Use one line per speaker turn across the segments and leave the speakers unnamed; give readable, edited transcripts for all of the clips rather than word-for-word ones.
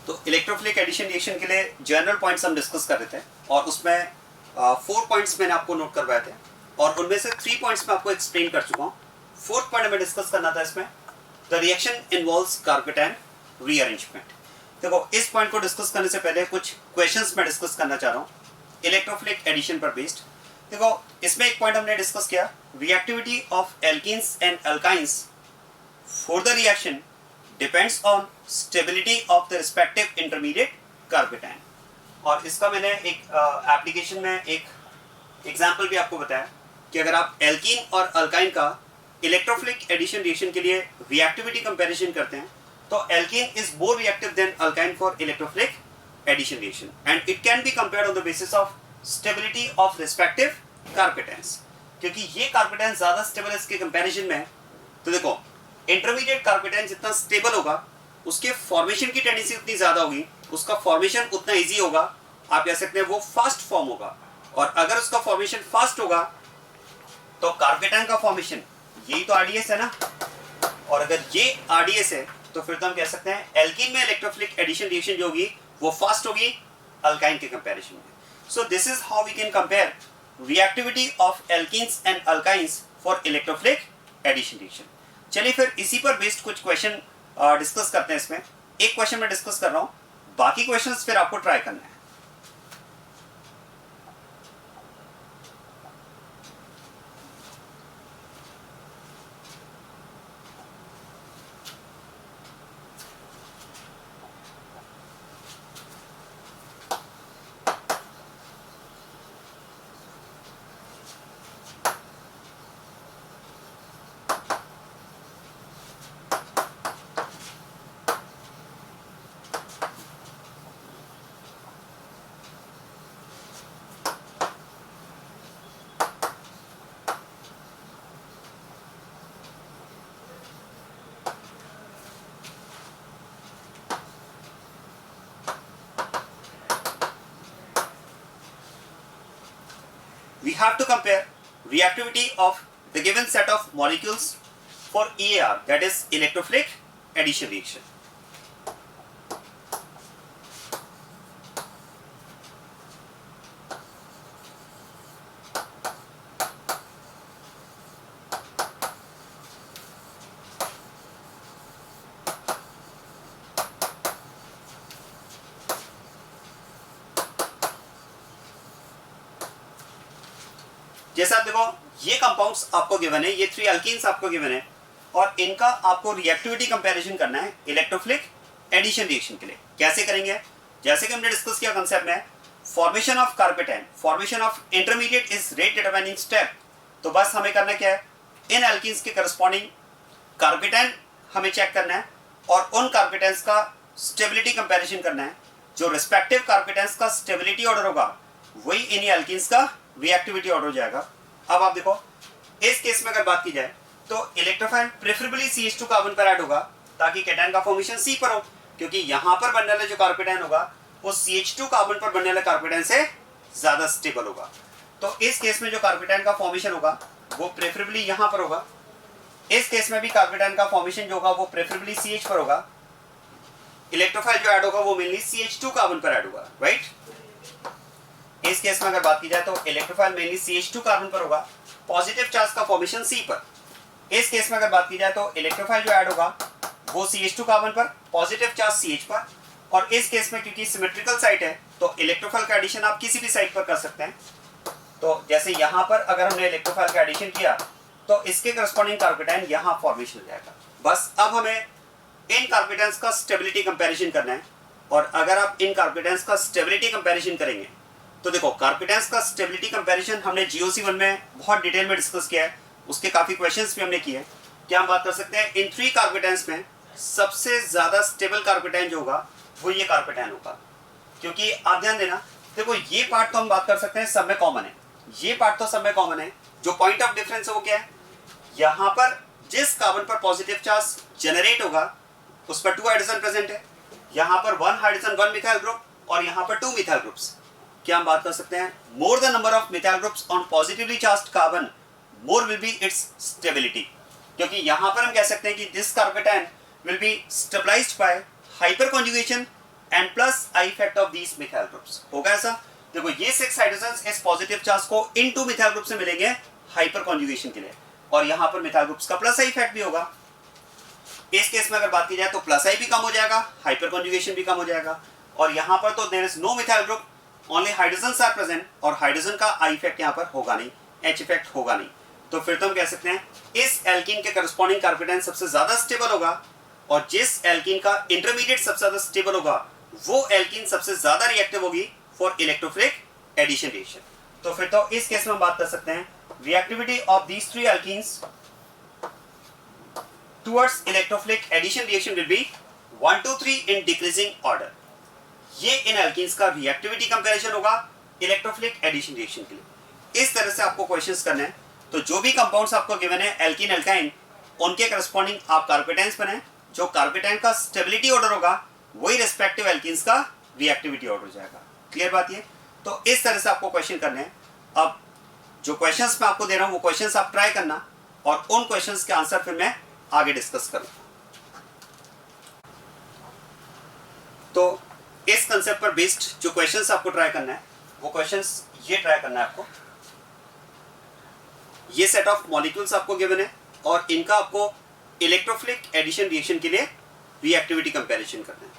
तो electrophilic addition reaction के लिए जनरल पॉइंट्स हम डिस्कस कर रहे थे और उसमें 4 पॉइंट्स मैंने आपको नोट करवाए थे और उनमें से 3 पॉइंट्स मैं आपको एक्सप्लेन कर चुका हूँ। 4th पॉइंट हमें डिस्कस करना था इसमें, the reaction involves carbocation rearrangement. देखो, इस पॉइंट को डिस्कस करने से पहले कुछ क्वेश्चंस मैं डिस्कस करना चाह रहा हूँ इलेक्ट्रोफिलिक एडिशन पर बेस्ड। देखो, इसमें एक पॉइंट हमने डिस्कस किया, reactivity of alkenes and alkynes for the reaction depends on stability of the respective intermediate carbocation. और इसका मैंने एक एप्लीकेशन में एक एग्जाम्पल भी आपको बताया कि अगर आप एल्कीन और अल्काइन का इलेक्ट्रोफिलिक एडिशन रिएक्शन के लिए रिएक्टिविटी कंपैरिजन करते हैं तो alkene is more reactive than alkyne for electrophilic addition reaction and it can be compared on the basis of stability of respective carbocations, क्योंकि ये कार्पेटाइन ज्यादा स्टेबल है इसके कंपैरिजन में। तो देखो, इंटरमीडिएट कार्पेटाइन जितना स्टेबल होगा उसके फॉर्मेशन की टेंडेंसी उतनी ज्यादा होगी, उसका फॉर्मेशन उतना इजी होगा, आप कह सकते हैं वो फास्ट फॉर्म होगा। और अगर उसका फॉर्मेशन फास्ट होगा तो कार्पेटाइन का फॉर्मेशन, यही तो आरडीएस है ना, और अगर ये आरडीएस है तो फिर तो हम कह सकते हैं एल्कीन में इलेक्ट्रोफिलिक एडिशन रिएक्शन जो होगी वो फास्ट होगी अल्काइन के कंपैरिजन में। So this is how we can compare reactivity of alkenes and alkynes for electrophilic addition reaction. चलिए फिर इसी पर बेस्ड कुछ क्वेश्चन डिस्कस करते हैं। इसमें एक क्वेश्चन मैं डिस्कस कर रहा हूं, बाकी क्वेश्चंस फिर आपको ट्राई करना है। We have to compare reactivity of the given set of molecules for EAR, that is electrophilic addition reaction. जैसा आप देखो, ये कंपाउंड्स आपको गिवन है, ये 3 अल्कीन्स आपको गिवन है और इनका आपको रिएक्टिविटी कंपैरिजन करना है इलेक्ट्रोफिलिक एडिशन रिएक्शन के लिए। कैसे करेंगे? जैसे कि हमने डिस्कस किया कांसेप्ट में, formation of carbocation, formation of intermediate is rate determining step. तो बस हमें करना क्या है, इन अल्कीन्स के करस्पॉन्डिंग कार्पेटाइन हमें चेक करना है और उन कार्पेटाइन्स का स्टेबिलिटी कंपैरिजन करना है। जो रिस्पेक्टिव कार्पेटाइन्स का स्टेबिलिटी ऑर्डर होगा वही इन्हीं अल्कीन्स का रिएक्टिविटी ऑर्डर हो जाएगा। अब आप देखो, इस केस में अगर बात की जाए तो इलेक्ट्रोफाइल प्रेफरेबली CH2 कार्बन पर ऐड होगा ताकि कैटायन का फॉर्मेशन C पर हो, क्योंकि यहां पर बनने वाला जो कार्पेटाइन होगा वो CH2 कार्बन पर बनने वाले कार्पेटाइन से ज्यादा स्टेबल होगा। तो इस केस में जो कार्पेटाइन का फॉर्मेशन होगा वो प्रेफरेबली यहां पर होगा। इस केस में भी कार्पेटाइन का फॉर्मेशन जो होगा वो प्रेफरेबली CH पर होगा। इलेक्ट्रोफाइल जो ऐड होगा वो मेनली CH2 कार्बन पर ऐड होगा, राइट। इस केस में अगर बात की जाए तो इलेक्ट्रोफाइल मेनली CH2 कार्बन पर होगा, पॉजिटिव चार्ज का फॉर्मेशन C पर। इस केस में अगर बात की जाए तो इलेक्ट्रोफाइल जो ऐड होगा वो CH2 कार्बन पर, पॉजिटिव चार्ज CH पर। और इस केस में क्योंकि सिमेट्रिकल साइट है तो इलेक्ट्रोफाइल का एडिशन आप किसी भी साइट पर कर सकते हैं। तो जैसे यहां पर अगर हमने इलेक्ट्रोफाइल का एडिशन किया तो इसके करस्पॉन्डिंग कार्पेटाइन यहां फॉर्मेशन हो जाएगा। बस अब हमें इन कार्पेटाइन्स का स्टेबिलिटी कंपैरिजन करना है और अगर आप इन कार्पेटाइन्स का स्टेबिलिटी कंपैरिजन करेंगे तो देखो, कार्पेटाइन्स का स्टेबिलिटी कंपैरिजन हमने GOC1 में बहुत डिटेल में डिस्कस किया है, उसके काफी क्वेश्चंस भी हमने किए हैं। क्या हम बात कर सकते हैं, इन 3 कार्पेटाइन्स में सबसे ज्यादा स्टेबल कार्पेटाइन जो होगा वो ये कार्पेटाइन होगा। क्योंकि आप ध्यान देना, देखो ये पार्ट तो हम बात कर सकते हैं सब में कॉमन है, ये पार्ट तो सब में कॉमन है। जो पॉइंट ऑफ डिफरेंस है वो क्या है, यहाँ पर जिस कार्बन पर पॉजिटिव चार्ज जनरेट होगा उस पर 2 हाइड्रोजन प्रेजेंट है, यहाँ पर 1 हाइड्रोजन 1 मिथाइल ग्रुप और यहाँ पर 2 मिथाइल ग्रुप्स। क्या हम बात कर सकते हैं, more the number of methyl groups on positively charged carbon more will be its stability. क्योंकि यहां पर हम कह सकते हैं कि this carbocation will be stabilised by hyperconjugation and plus I effect of these methyl groups. होगा ऐसा? देखो ये 6 हाइड्रोजन इस पॉजिटिव चार्ज को इनटू मिथाइल ग्रुप से मिलेंगे हाइपर कॉन्जुगेशन के लिए, और यहां पर मिथाइल ग्रुप्स का प्लस आई इफेक्ट भी होगा। इस केस में अगर बात की जाए तो प्लस आई भी कम हो जाएगा, हाइपर कॉन्जुगेशन भी कम हो जाएगा, और यहां पर तो there is no methyl group, only hydrogens are present, और हाइड्रोजन का आई इफेक्ट यहां पर होगा नहीं, एच इफेक्ट होगा नहीं। तो फिर तो हम कह सकते हैं इस एल्कीन के करस्पॉन्डिंग कार्बोकेटाइन सबसे ज्यादा स्टेबल होगा, और जिस एल्कीन का इंटरमीडिएट सबसे ज्यादा स्टेबल होगा वो एल्कीन सबसे ज्यादा रिएक्टिव होगी फॉर इलेक्ट्रोफिलिक एडिशन रिएक्शन। तो फिर तो इस केस में हम बात कर सकते हैं reactivity of these 3 alkenes towards electrophilic addition reaction will be 1 2 3 in decreasing order। ये इन एल्कीन्स का रिएक्टिविटी कंपैरिजन होगा इलेक्ट्रोफिलिक एडिशन रिएक्शन के लिए। इस तरह से आपको क्वेश्चंस करने हैं। तो जो भी कंपाउंड्स आपको गिवन है एल्कीन एल्काइन, उनके करस्पॉन्डिंग आप कार्बोकेटाइंस बनाएं, जो कार्बोकेटाइन का स्टेबिलिटी ऑर्डर होगा वही रिस्पेक्टिव एल्कीन्स का रिएक्टिविटी ऑर्डर हो जाएगा। क्लियर बात ये? तो इस तरह से आपको क्वेश्चन करने हैं। अब जो क्वेश्चंस मैं आपको दे रहा हूं वो क्वेश्चंस आप ट्राई करना, और उन क्वेश्चंस के आंसर फिर मैं आगे डिस्कस करूंगा। तो इस कंसेप्ट पर बेस्ड जो क्वेश्चंस आपको ट्राई करना है वो क्वेश्चंस ये ट्राई करना है आपको। ये सेट ऑफ मॉलिक्यूल्स आपको गिवन है और इनका आपको इलेक्ट्रोफिलिक एडिशन रिएक्शन के लिए रिएक्टिविटी कंपैरिजन करना है।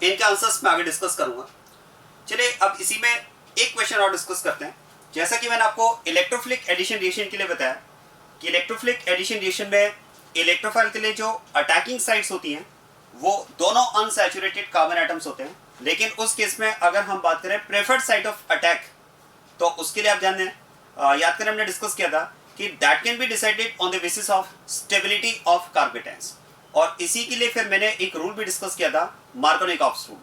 इनके आंसर्स मैं आगे डिस्कस करूंगा। चलिए अब इसी में एक क्वेश्चन और डिस्कस करते हैं। जैसा कि मैंने आपको इलेक्ट्रोफिलिक एडिशन रिएक्शन के लिए बताया कि इलेक्ट्रोफिलिक एडिशन रिएक्शन में इलेक्ट्रोफाइल के लिए जो अटैकिंग साइट्स होती हैं वो दोनों अनसैचुरेटेड कार्बन एटम्स होते हैं, लेकिन उस केस में अगर हम बात करें प्रेफर्ड साइट ऑफ अटैक, तो उसके लिए आप जानते हैं, याद करें हमने डिस्कस किया था कि that can be decided on the basis of stability of carbocations, और इसी के लिए फिर मैंने एक रूल भी डिस्कस किया था, मार्कोनिकॉफ्स रूल।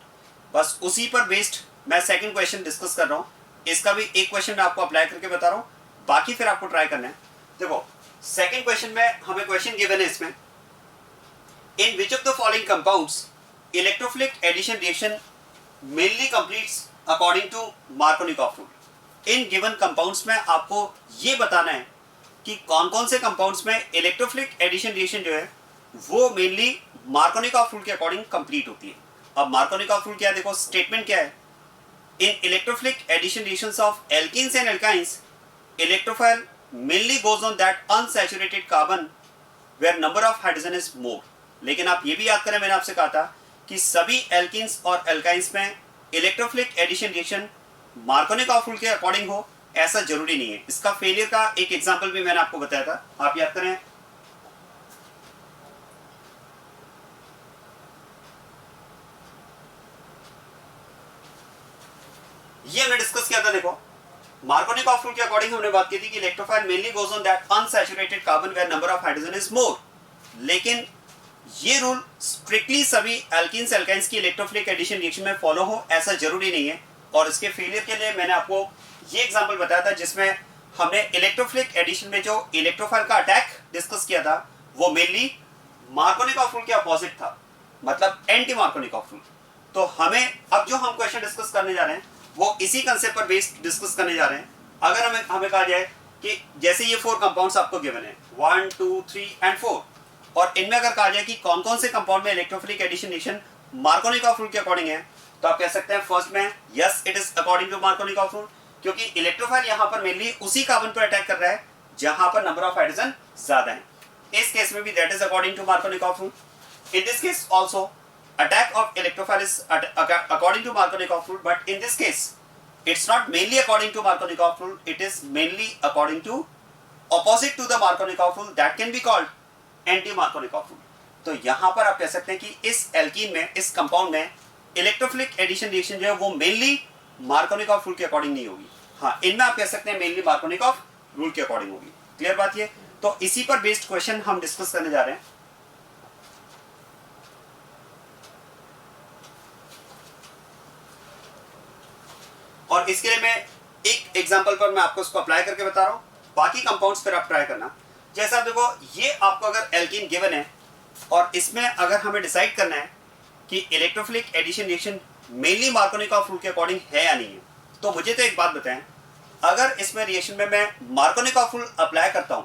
बस उसी पर बेस्ड मैं सेकंड क्वेश्चन डिस्कस कर रहा हूँ। इसका भी एक क्वेश्चन मैं आपको अप्लाई करके बता रहा हूँ, बाकी फिर आपको ट्राई करना है। देखो सेकंड क्वेश्चन में हमें क्वेश्चन गिवन है इसमें, in which of the following compounds electrophilic addition reaction mainly completes according to Markovnikov rule. इन गिवन कंपाउंड्स में आपको ये बताना है कि कौन कौन से कंपाउंड्स में इलेक्ट्रोफिलिक एडिशन रिएक्शन जो है वो मेनली मार्कोनिकॉफ रूल के अकॉर्डिंग कंप्लीट होती है। अब मार्कोनिकॉफ रूल क्या है? देखो स्टेटमेंट क्या है, in electrophilic addition reactions of alkenes and alkynes electrophile mainly goes on that unsaturated carbon where number of hydrogen is more. लेकिन आप ये भी याद करें, मैंने आपसे कहा था कि सभी एल्कीन्स और एल्काइंस में electrophilic addition reaction Markovnikov rule के अकॉर्डिंग हो ऐसा जरूरी नहीं है। इसका फेलियर का एक एग्जाम्पल भी मैंने आपको बताया था, आप याद करें। ये हमने डिस्कस किया था। देखो मार्कोनिकॉफ रूल के अकॉर्डिंग हमने बात की थी कि electrophile mainly goes on that unsaturated carbon where number of hydrogen is more. लेकिन ये रूल स्ट्रिक्टली सभी एल्कीन्स एल्काइंस की इलेक्ट्रोफिलिक एडिशन रिएक्शन में फॉलो हो ऐसा जरूरी नहीं है, और इसके फेलियर के लिए मैंने आपको ये एग्जांपल बताया था जिसमें हमने इलेक्ट्रोफिलिक एडिशन में जो इलेक्ट्रोफाइल का अटैक डिस्कस किया था वो मेनली मार्कोनिकॉफ रूल के अपोजिट था, मतलब एंटी मार्कोनिकॉफ रूल। तो हमें अब जो हम क्वेश्चन डिस्कस करने जा रहे हैं वो इसी कंसेप्ट पर बेस्ड डिस्कस करने जा रहे हैं। अगर हमें कहा जाए कि जैसे ये 4 कंपाउंड्स आपको गिवन है 1 2 3 एंड 4, और इनमें अगर कहा जाए कि कौन कौन से कंपाउंड में electrophilic addition reaction Markovnikov rule के अकॉर्डिंग है, तो आप कह सकते हैं फर्स्ट में yes it is according to Markovnikov rule, क्योंकि इलेक्ट्रोफाइल यहाँ पर मेनली उसी कार्बन पर अटैक कर रहा है जहां पर नंबर ऑफ हाइड्रोजन ज्यादा है। इस केस में भी that is according to Markovnikov rule. In this case also attack of electrophile is according to Markovnikov rule, but in this case it's not mainly according to Markovnikov rule, it is mainly according to opposite to the Markovnikov rule, that can be called anti Markovnikov rule। तो यहाँ पर आप कह सकते हैं कि इस alkene में, इस कंपाउंड में इलेक्ट्रोफिलिक एडिशन रिएक्शन जो है वो मेनली मार्कोनिकॉफ रूल के अकॉर्डिंग नहीं होगी। हाँ, इनमें आप कह सकते हैं मेनली मार्कोनिकॉफ रूल के अकॉर्डिंग होगी। क्लियर बात ये? तो इसी पर बेस्ड क्वेश्चन हम डिस्कस करने जा रहे हैं। और इसके लिए मैं एक एग्जांपल पर मैं आपको इसको अप्लाई करके बता रहा हूं, बाकी कंपाउंड्स फिर आप ट्राई करना। जैसा आप देखो ये आपको अगर एल्कीन गिवन है और इसमें अगर हमें डिसाइड करना है कि electrophilic addition reaction mainly Markovnikov rule के अकॉर्डिंग है या नहीं है। तो मुझे तो एक बात बताएं, अगर इसमें रिएक्शन में मैं मार्कोनिकॉफ रूल अप्लाई करता हूं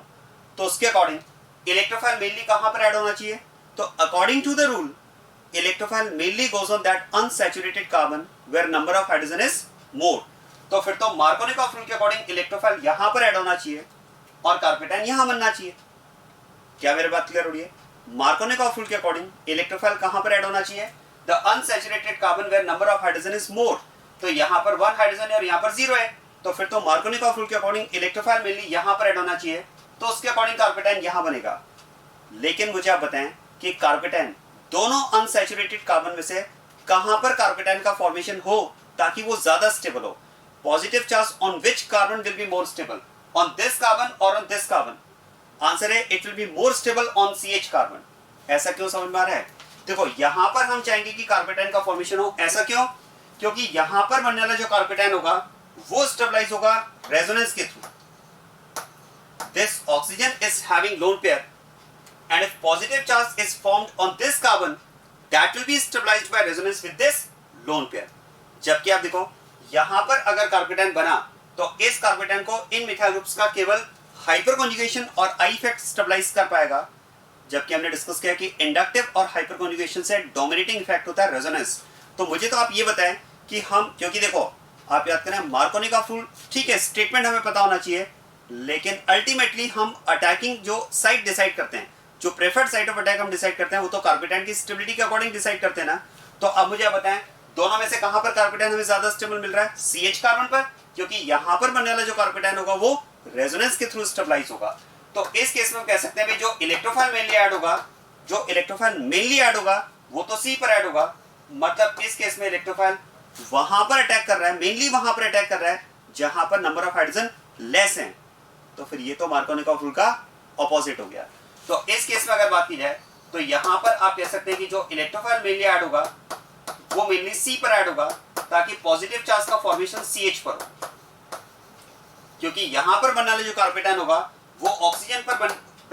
तो उसके अकॉर्डिंग इलेक्ट्रोफाइल मेनली कहां पर ऐड होना चाहिए? तो according to the rule electrophile mainly goes on that unsaturated carbon where number of hydrogen is more. तो फिर तो मार्कोनिकॉफ रूल के अकॉर्डिंग इलेक्ट्रोफाइल यहां पर ऐड होना चाहिए और कार्पेटाइन यहां बनना चाहिए। क्या मेरी बात क्लियर हो रही है? मार्कोनिकॉफ रूल के अकॉर्डिंग इलेक्ट्रोफाइल कहां पर ऐड होना चाहिए? The unsaturated carbon where number of hydrogen is more. तो यहां पर 1 हाइड्रोजन है और यहां पर 0 है, तो फिर तो मार्कोनिकॉफ रूल के अकॉर्डिंग इलेक्ट्रोफाइल मेनली यहां पर ऐड होना चाहिए, तो उसके अकॉर्डिंग कार्पेटाइन यहां बनेगा। लेकिन मुझे आप बताएं कि कार्पेटाइन दोनों अनसैचुरेटेड कार्बन में से कहां पर कार्पेटाइन का फॉर्मेशन हो ताकि वो ज्यादा स्टेबल हो? Positive charge on which carbon will be more stable, on this carbon और ऑन दिस कार्बन? आंसर है it will be more stable on CH carbon. ऐसा क्यों समझ में आ रहा है? देखो यहां पर हम चाहेंगे कि कार्पेटाइन का फॉर्मेशन हो, ऐसा क्यों? क्योंकि यहां पर बनने वाला जो कार्पेटाइन होगा वो स्टेबलाइज होगा रेजोनेंस के through. This oxygen is having lone pair and if positive charge is formed on this carbon that will be stabilized by resonance with this lone pair। जबकि आप देखो यहां पर अगर कार्पेटाइन बना तो इस कार्पेटाइन को इन मिथाइल ग्रुप्स का केवल हाइपर कॉन्जुगेशन और आई इफेक्ट स्टेबलाइज कर पाएगा, जबकि हमने डिस्कस किया कि इंडक्टिव और हाइपर कॉन्जुगेशन से डोमिनेटिंग इफेक्ट होता है रेजोनेंस। तो मुझे तो आप ये बताएं कि हम, क्योंकि देखो आप याद करें मार्कोनिकॉफ रूल, ठीक है स्टेटमेंट हमें पता होना चाहिए, लेकिन अल्टीमेटली हम अटैकिंग जो साइट डिसाइड करते हैं, जो प्रेफर्ड साइट ऑफ अटैक हम डिसाइड करते हैं, वो तो कार्पेटाइन की स्टेबिलिटी के अकॉर्डिंग डिसाइड करते हैं ना। तो अब मुझे आप बताएं दोनों में से कहां पर कार्पेटाइन हमें ज्यादा स्टेबल मिल रहा है? CH कार्बन पर, क्योंकि यहां पर बनने वाला जो कार्पेटाइन होगा वो रेजोनेंस के थ्रू स्टेबलाइज होगा। तो इस केस में हम कह सकते हैं भाई जो इलेक्ट्रोफाइल मेनली ऐड होगा वो तो C पर ऐड होगा, मतलब इस केस में इलेक्ट्रोफाइल वहां पर अटैक कर रहा है, मेनली वहां पर अटैक कर रहा है जहां पर नंबर ऑफ हाइड्रोजन लेस है। तो फिर ये तो मार्कोनिकॉफ रूल का ऑपोजिट हो गया। तो इस केस में अगर बात की जाए तो यहां पर आप कह सकते हैं कि जो इलेक्ट्रोफाइल मेनली ऐड होगा वो मेनली C पर ऐड होगा ताकि पॉजिटिव चार्ज का फॉर्मेशन CH पर हो, क्योंकि यहां पर बनने वाला जो कार्पेटाइन होगा वो ऑक्सीजन पर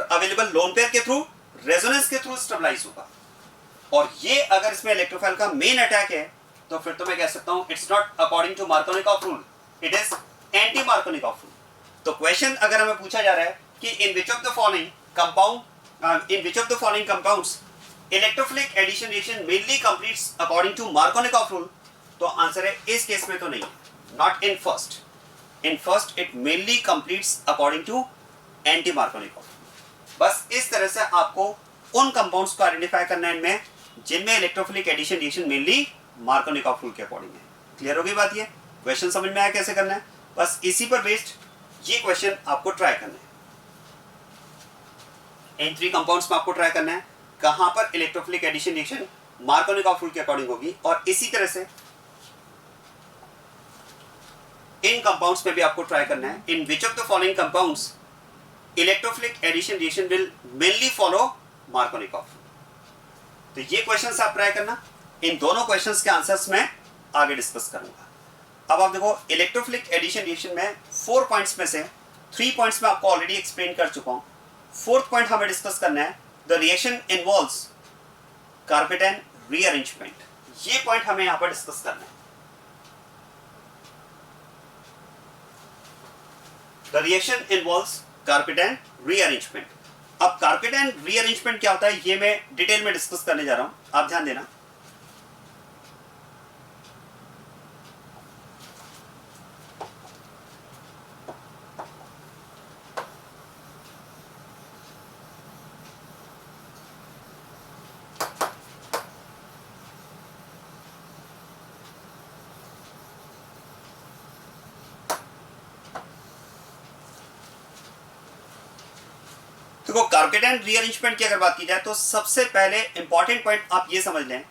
अवेलेबल लोन पेयर के थ्रू रेजोनेंस के थ्रू स्टेबलाइज होगा। और ये अगर इसमें इलेक्ट्रोफाइल का मेन अटैक है तो फिर तो मैं कह सकता हूं it's not according to Markovnikov rule, it is anti Markovnikov rule. तो क्वेश्चन अगर हमें पूछा जा रहा है कि in which of the following compounds electrophilic addition reaction mainly completes according to Markovnikov rule, तो आंसर है इस केस में तो नहीं, not in first. In first it mainly completes according to anti Markovnikov. बस इस तरह से आपको उन कंपाउंड्स को आइडेंटिफाई करना है इनमें जिनमें electrophilic addition reaction mainly Markovnikov rule के अकॉर्डिंग है। क्लियर हो गई बात? ये क्वेश्चन समझ में आया कैसे करना है? बस इसी पर बेस्ड ये क्वेश्चन आपको ट्राई करना है। इन 3 कंपाउंड्स में आपको ट्राई करना है कहां पर electrophilic addition reaction Markovnikov rule के अकॉर्डिंग होगी, और इसी तरह से इन कंपाउंड्स में भी आपको ट्राई करना है in which of the following compounds electrophilic addition reaction will mainly follow Markovnikov. तो ये क्वेश्चंस आप ट्राई करना। इन दोनों क्वेश्चंस के आंसर्स मैं आगे डिस्कस करूंगा। अब आप देखो इलेक्ट्रोफिलिक एडिशन रिएक्शन में 4 पॉइंट्स में से 3 पॉइंट्स में आपको ऑलरेडी एक्सप्लेन कर चुका हूं। 4th पॉइंट हमें डिस्कस करना है the reaction involves carbocation rearrangement. ये पॉइंट हमें यहां पर डिस्कस करना है। The reaction involves carbocation rearrangement. अब कार्पेटाइन रीअरेंजमेंट क्या होता है ये मैं डिटेल में डिस्कस करने जा रहा हूं, आप ध्यान देना। देखो कार्पेटाइन रीअरेंजमेंट की अगर बात की जाए तो सबसे पहले इंपॉर्टेंट पॉइंट आप ये समझ लें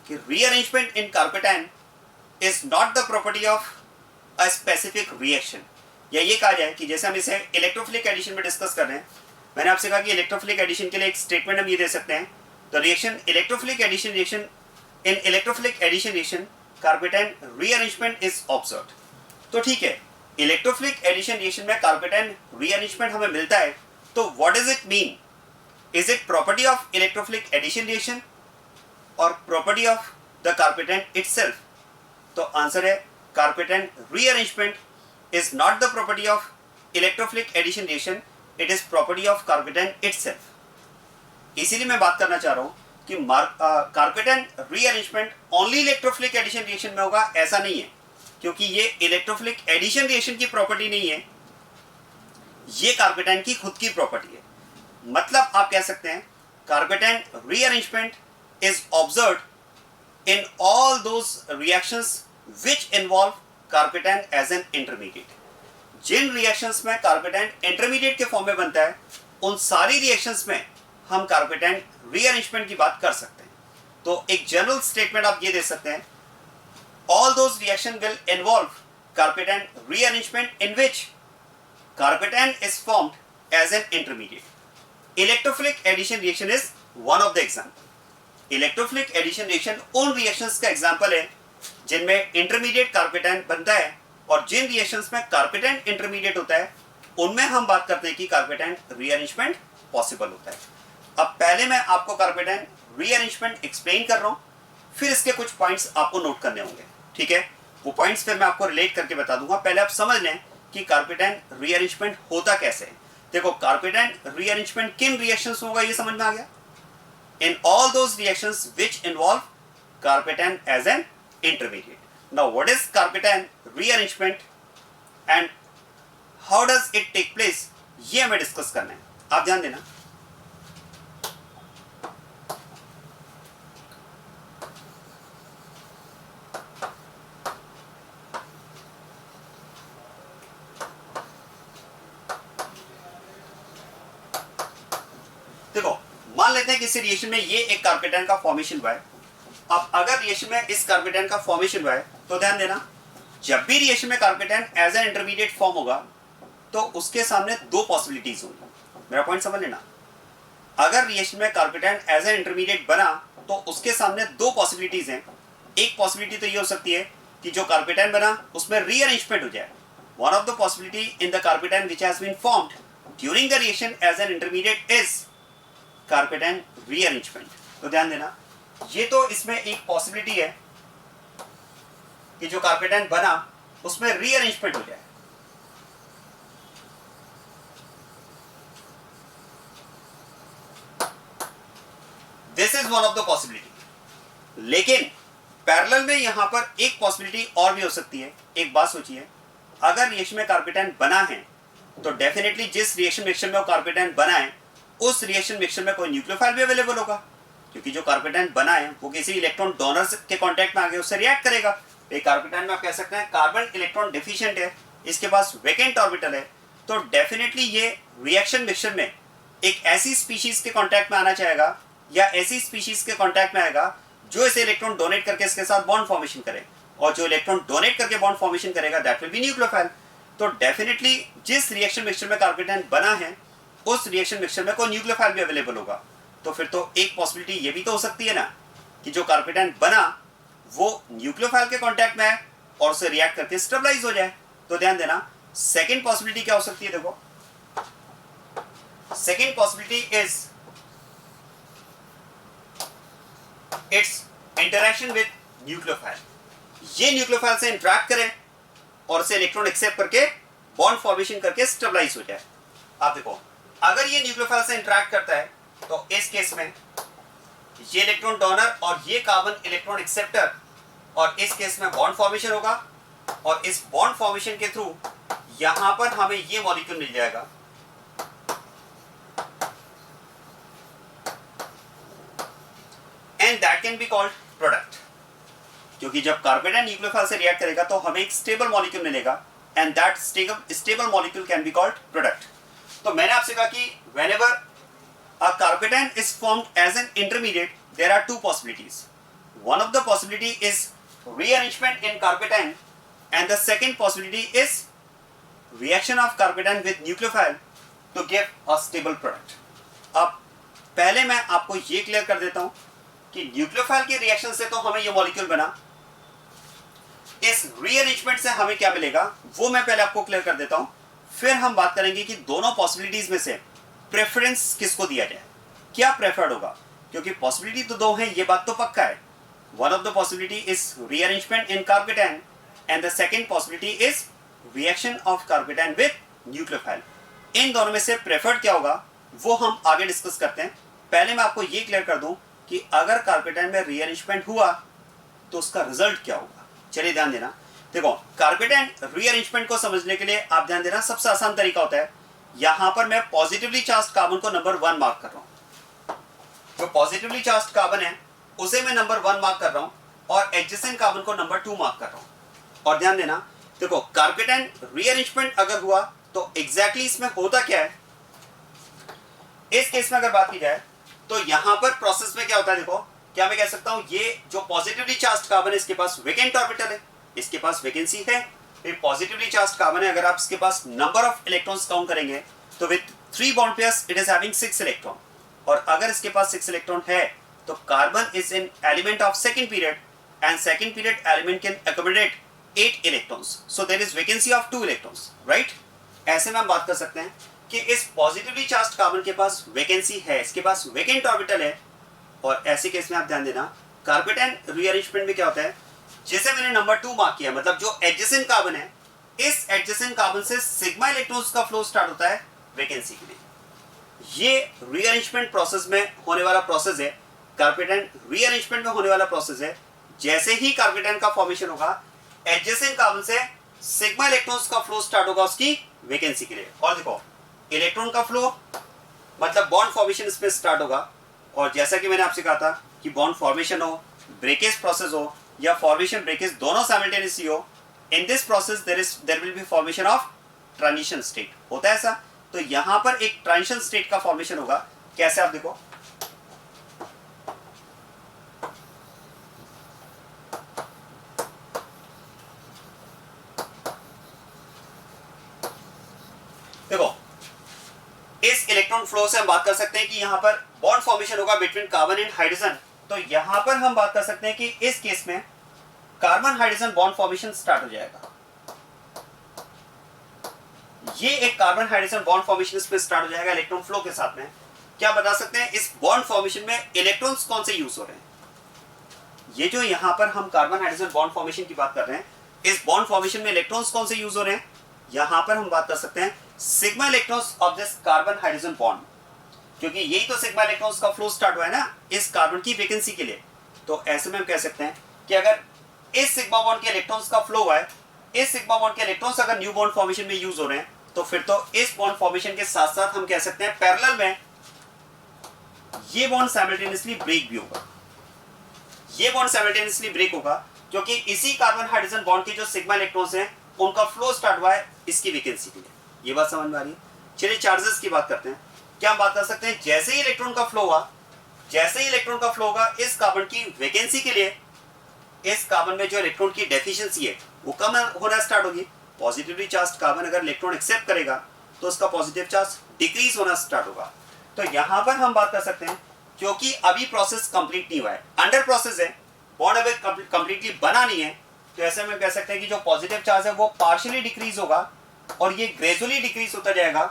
कि rearrangement in carbocation is not the property of a specific reaction. या ये कहा जाए कि जैसे हम इसे इलेक्ट्रोफिलिक एडिशन में डिस्कस कर रहे हैं, मैंने आपसे कहा कि इलेक्ट्रोफिलिक एडिशन के लिए एक स्टेटमेंट हम ये दे सकते हैं, the reaction electrophilic addition reaction in electrophilic addition reaction carbocation rearrangement is observed. तो ठीक है, इलेक्ट्रोफिलिक एडिशन रिएक्शन में कार्पेटाइन रीअरेंजमेंट हमें मिलता है, तो what does it mean? Is it property of electrophilic addition reaction or property of the carpetain itself? तो answer है carbocation rearrangement is not the property of electrophilic addition reaction, it is property of carbocation itself. इसीलिए मैं बात करना चाह रहा हूं कि carbocation rearrangement only electrophilic addition reaction में होगा, ऐसा नहीं है, क्योंकि ये इलेक्ट्रोफिलिक एडिशन रिएक्शन की प्रॉपर्टी नहीं है, ये कार्पेटेंट की खुद की प्रॉपर्टी है। मतलब आप कह सकते हैं carbocation rearrangement is observed in all those reactions which involve carbocation as an intermediate. जिन रिएक्शंस में कार्पेटेंट इंटरमीडिएट के फॉर्म में बनता है, उन सारी रिएक्शंस में हम कार्पेटेंट रीअरेंजमेंट की बात कर सकते हैं। तो एक जनरल स्टेटमेंट आप ये दे सकते हैं, all those reaction will involve carbocation rearrangement in which carbocation is formed as an intermediate. Electrophilic addition reaction is one of the example. Electrophilic addition reaction उन रिएक्शंस का एग्जाम्पल है जिनमें इंटरमीडिएट कार्पेटेंट बनता है, और जिन रिएक्शंस में कार्पेटेंट इंटरमीडिएट होता है उनमें हम बात करते हैं कि कार्पेटेंट रीअरेंजमेंट पॉसिबल होता है। अब पहले मैं आपको कार्पेटेंट रीअरेंजमेंट एक्सप्लेन कर रहा हूं, फिर इसके कुछ पॉइंट्स आपको नोट करने होंगे, ठीक है? वो पॉइंट्स फिर मैं आपको रिलेट करके बता दूंगा। पहले आप समझ लें कि कार्पेटेंट रीअरेंजमेंट होता कैसे है। देखो, कार्पेटेंट रीअरेंजमेंट किन रिएक्शंस में होगा ये समझ में आ गया? In all those reactions which involve carbocation as an intermediate. Now, what is carpetan rearrangement and how does it take place? ये हमें डिस्कस करना है, आप ध्यान देना। देखो, मान लेते हैं किसी रिएक्शन में ये एक कार्पेटेन का फॉर्मेशन हुआ है। अब अगर रिएक्शन में इस कार्पेटेन का फॉर्मेशन हुआ है तो ध्यान देना, जब भी रिएक्शन में कार्पेटेन एज एन इंटरमीडिएट फॉर्म होगा तो उसके सामने दो पॉसिबिलिटीज होंगी। मेरा पॉइंट समझ लेना, अगर रिएक्शन में कार्पेटेन एज एन इंटरमीडिएट बना तो उसके सामने दो पॉसिबिलिटीज हैं। एक पॉसिबिलिटी तो ये हो सकती है कि जो कार्पेटेन बना उसमें रीअरेंजमेंट हो जाए। One of the possibility in the carbocation which has been formed during the reaction as an intermediate is carbocation rearrangement. तो ध्यान देना, ये तो इसमें एक पॉसिबिलिटी है कि जो कार्पेटेन बना उसमें रीअरेंजमेंट हो जाए। This is one of the possibility. लेकिन पैरेलल में यहां पर एक पॉसिबिलिटी और भी हो सकती है। एक बात सोचिए, अगर रिएक्शन में कार्पेटेन बना है तो डेफिनेटली जिस रिएक्शन मिक्सचर में वो कार्पेटेन बना है उस रिएक्शन मिक्सचर में कोई न्यूक्लियोफाइल भी अवेलेबल होगा, क्योंकि जो कार्पेटेन बना है वो किसी इलेक्ट्रॉन डोनर के कांटेक्ट में आके उससे रिएक्ट करेगा। एक कार्पेटेन में आप कह सकते हैं कार्बन इलेक्ट्रॉन डिफिशिएंट है, इसके पास वैकेंट ऑर्बिटल है, तो डेफिनेटली ये रिएक्शन मिक्सचर में एक ऐसी स्पीशीज के कांटेक्ट में आना चाहेगा या ऐसी स्पीशीज के कांटेक्ट में आएगा जो इसे इलेक्ट्रॉन डोनेट करके इसके साथ बॉन्ड फॉर्मेशन करे, और जो इलेक्ट्रॉन डोनेट करके बॉन्ड फॉर्मेशन करेगा दैट विल बी न्यूक्लियोफाइल। तो डेफिनेटली जिस रिएक्शन मिक्सचर में कार्पेटेन बना है उस रिएक्शन मिक्सचर में कोई न्यूक्लियोफाइल भी अवेलेबल होगा। तो फिर तो एक पॉसिबिलिटी ये भी तो हो सकती है ना कि जो कार्पेटेन बना वो न्यूक्लियोफाइल के कांटेक्ट में है और उसे रिएक्ट करके स्टेबलाइज हो जाए। तो ध्यान देना, सेकंड पॉसिबिलिटी क्या हो सकती है? देखो, second possibility is it's interaction with nucleophile. ये न्यूक्लियोफाइल से इंटरेक्ट करे और उसे इलेक्ट्रॉन एक्सेप्ट करके बॉन्ड फॉर्मेशन करके स्टेबलाइज हो जाए। आप देखो, अगर ये न्यूक्लियोफाइल से इंटरेक्ट करता है तो इस केस में ये इलेक्ट्रॉन डोनर और ये कार्बन इलेक्ट्रॉन एक्सेप्टर, और इस केस में बॉन्ड फॉर्मेशन होगा, और इस बॉन्ड फॉर्मेशन के थ्रू यहां पर हमें ये मॉलिक्यूल मिल जाएगा and that can be called product. क्योंकि जब कार्पेटेन न्यूक्लियोफाइल से रिएक्ट करेगा तो हमें एक स्टेबल मॉलिक्यूल मिलेगा and that stable molecule can be called product. तो मैंने आपसे कहा कि whenever a carpetan is formed as an intermediate, there are two possibilities. One of the possibility is rearrangement in carpetan, and the second possibility is reaction of carpetan with nucleophile to give a stable product. अब पहले मैं आपको ये clear कर देता हूं कि nucleophile के रिएक्शन से तो हमें ये मॉलिक्यूल बना, इस रीअरेंजमेंट से हमें क्या मिलेगा वो मैं पहले आपको क्लियर कर देता हूं। फिर हम बात करेंगे कि दोनों पॉसिबिलिटीज में से प्रेफरेंस किसको दिया जाए, क्या प्रेफर्ड होगा, क्योंकि पॉसिबिलिटी तो दो है, ये बात तो पक्का है, One of the possibility is rearrangement in carpetan and the second possibility is reaction of carpetan with nucleophile. इन दोनों में से प्रेफर्ड क्या होगा वो हम आगे डिस्कस करते हैं. पहले मैं आपको ये क्लियर कर दूं कि अगर कार्पेटाइन में रीअरेंजमेंट हुआ तो उसका रिजल्ट क्या होगा. चलिए ध्यान देना. देखो कार्पेटाइन रीअरेंजमेंट को समझने के लिए आप ध्यान देना, सबसे आसान तरीका होता है यहां पर मैं पॉजिटिवली चार्ज कार्बन को नंबर 1 मार्क कर रहा हूं. जो पॉजिटिवली चार्ज कार्बन है उसे मैं नंबर 1 मार्क कर रहा हूं और एडजेसेंट कार्बन को नंबर 2 मार्क कर रहा हूं. और ध्यान देना, देखो कार्पेटाइन रीअरेंजमेंट अगर हुआ तो एग्जैक्टली इसमें होता क्या है. इस केस में अगर बात की जाए तो यहां पर प्रोसेस में क्या होता है, देखो क्या मैं कह सकता हूं ये जो पॉजिटिवली चार्ज कार्बन है इसके पास वेकेंट ऑर्बिटल है, इसके पास वैकेंसी है. ये पॉजिटिवली चार्ज कार्बन है, अगर आप इसके पास नंबर ऑफ इलेक्ट्रॉन्स काउंट करेंगे तो with 3 bond pairs it is having 6 electron. और अगर इसके पास 6 इलेक्ट्रॉन है तो carbon is an element of second period and second period element can accommodate 8 electrons. So there is vacancy of 2 electrons, right. ऐसे में हम बात कर सकते हैं कि इस पॉजिटिवली चार्ज कार्बन के पास वैकेंसी है, इसके पास वेकेंट ऑर्बिटल है. और ऐसे केस में आप ध्यान देना कार्पेटाइन रीअरेंजमेंट में क्या होता है, जैसे मैंने नंबर 2 मार्क किया मतलब जो एडजेसेंट कार्बन है इस एडजेसेंट कार्बन से सिग्मा इलेक्ट्रॉन्स का फ्लो स्टार्ट होता है वैकेंसी के लिए. ये रीअरेंजमेंट प्रोसेस में होने वाला प्रोसेस है, कार्पेटाइन रीअरेंजमेंट में होने वाला प्रोसेस है. जैसे ही कार्पेटाइन का फॉर्मेशन होगा एडजेसेंट कार्बन से सिग्मा इलेक्ट्रॉन्स का फ्लो स्टार्ट होगा उसकी वैकेंसी के लिए. और देखो इलेक्ट्रॉन का फ्लो मतलब बॉन्ड फॉर्मेशन इसमें स्टार्ट होगा. और जैसा कि मैंने आपसे कहा था कि बॉन्ड फॉर्मेशन हो, ब्रेकेज प्रोसेस हो या फॉर्मेशन ब्रेकेज दोनों साइमल्टेनियसली हो, in this process there will be formation of transition state. होता है ऐसा. तो यहां पर एक ट्रांजिशन स्टेट का फॉर्मेशन होगा. कैसे, आप देखो देखो इस इलेक्ट्रॉन फ्लो से हम बात कर सकते हैं कि यहां पर बॉन्ड फॉर्मेशन होगा बिटवीन कार्बन एंड हाइड्रोजन. तो यहां पर हम बात कर सकते हैं कि इस केस में carbon hydrogen bond formation start हो जाएगा. ये एक कार्बन हाइड्रोजन बॉन्ड फॉर्मेशन इस पे स्टार्ट हो जाएगा इलेक्ट्रॉन फ्लो के साथ में. क्या बता सकते हैं इस बॉन्ड फॉर्मेशन में इलेक्ट्रॉन्स कौन से यूज हो रहे हैं. ये जो यहां पर हम कार्बन हाइड्रोजन बॉन्ड फॉर्मेशन की बात कर रहे हैं, इस बॉन्ड फॉर्मेशन में इलेक्ट्रॉन्स कौन से यूज हो रहे हैं. यहां पर हम बात कर सकते हैं sigma electrons of this carbon hydrogen bond, क्योंकि यही तो सिग्मा इलेक्ट्रॉन्स का फ्लो स्टार्ट हुआ है ना इस कार्बन की वैकेंसी के लिए. तो ऐसे में हम कह सकते हैं कि अगर इस सिग्मा बॉन्ड के इलेक्ट्रॉन्स का फ्लो हुआ है, इस सिग्मा बॉन्ड के इलेक्ट्रॉन्स अगर न्यू बॉन्ड फॉर्मेशन में यूज हो रहे हैं तो फिर तो इस बॉन्ड फॉर्मेशन के साथ साथ हम कह सकते हैं पैरेलल में ये बॉन्ड साइमल्टेनियसली ब्रेक भी होगा. ये बॉन्ड साइमल्टेनियसली ब्रेक होगा क्योंकि इसी कार्बन हाइड्रोजन बॉन्ड के जो सिग्मा इलेक्ट्रॉन्स हैं उनका फ्लो स्टार्ट हुआ है इसकी वैकेंसी के लिए. ये बात समझ में आ रही है. चलिए चार्जेस की बात करते हैं. क्या हम बात कर सकते हैं जैसे ही इलेक्ट्रॉन का फ्लो हुआ, जैसे ही इलेक्ट्रॉन का फ्लो होगा इस कार्बन की वैकेंसी के लिए इस कार्बन में जो इलेक्ट्रॉन की डेफिशिएंसी है वो कम होना स्टार्ट होगी. पॉजिटिवली चार्ज कार्बन अगर इलेक्ट्रॉन एक्सेप्ट करेगा तो उसका पॉजिटिव चार्ज डिक्रीज होना स्टार्ट होगा. तो यहां पर हम बात कर सकते हैं क्योंकि अभी प्रोसेस कंप्लीट नहीं हुआ है, अंडर प्रोसेस है, बॉन्ड अभी कंप्लीटली बना नहीं है. तो ऐसे में कह सकते हैं कि जो पॉजिटिव चार्ज है वो पार्शियली डिक्रीज होगा और ये ग्रेजुअली डिक्रीज होता जाएगा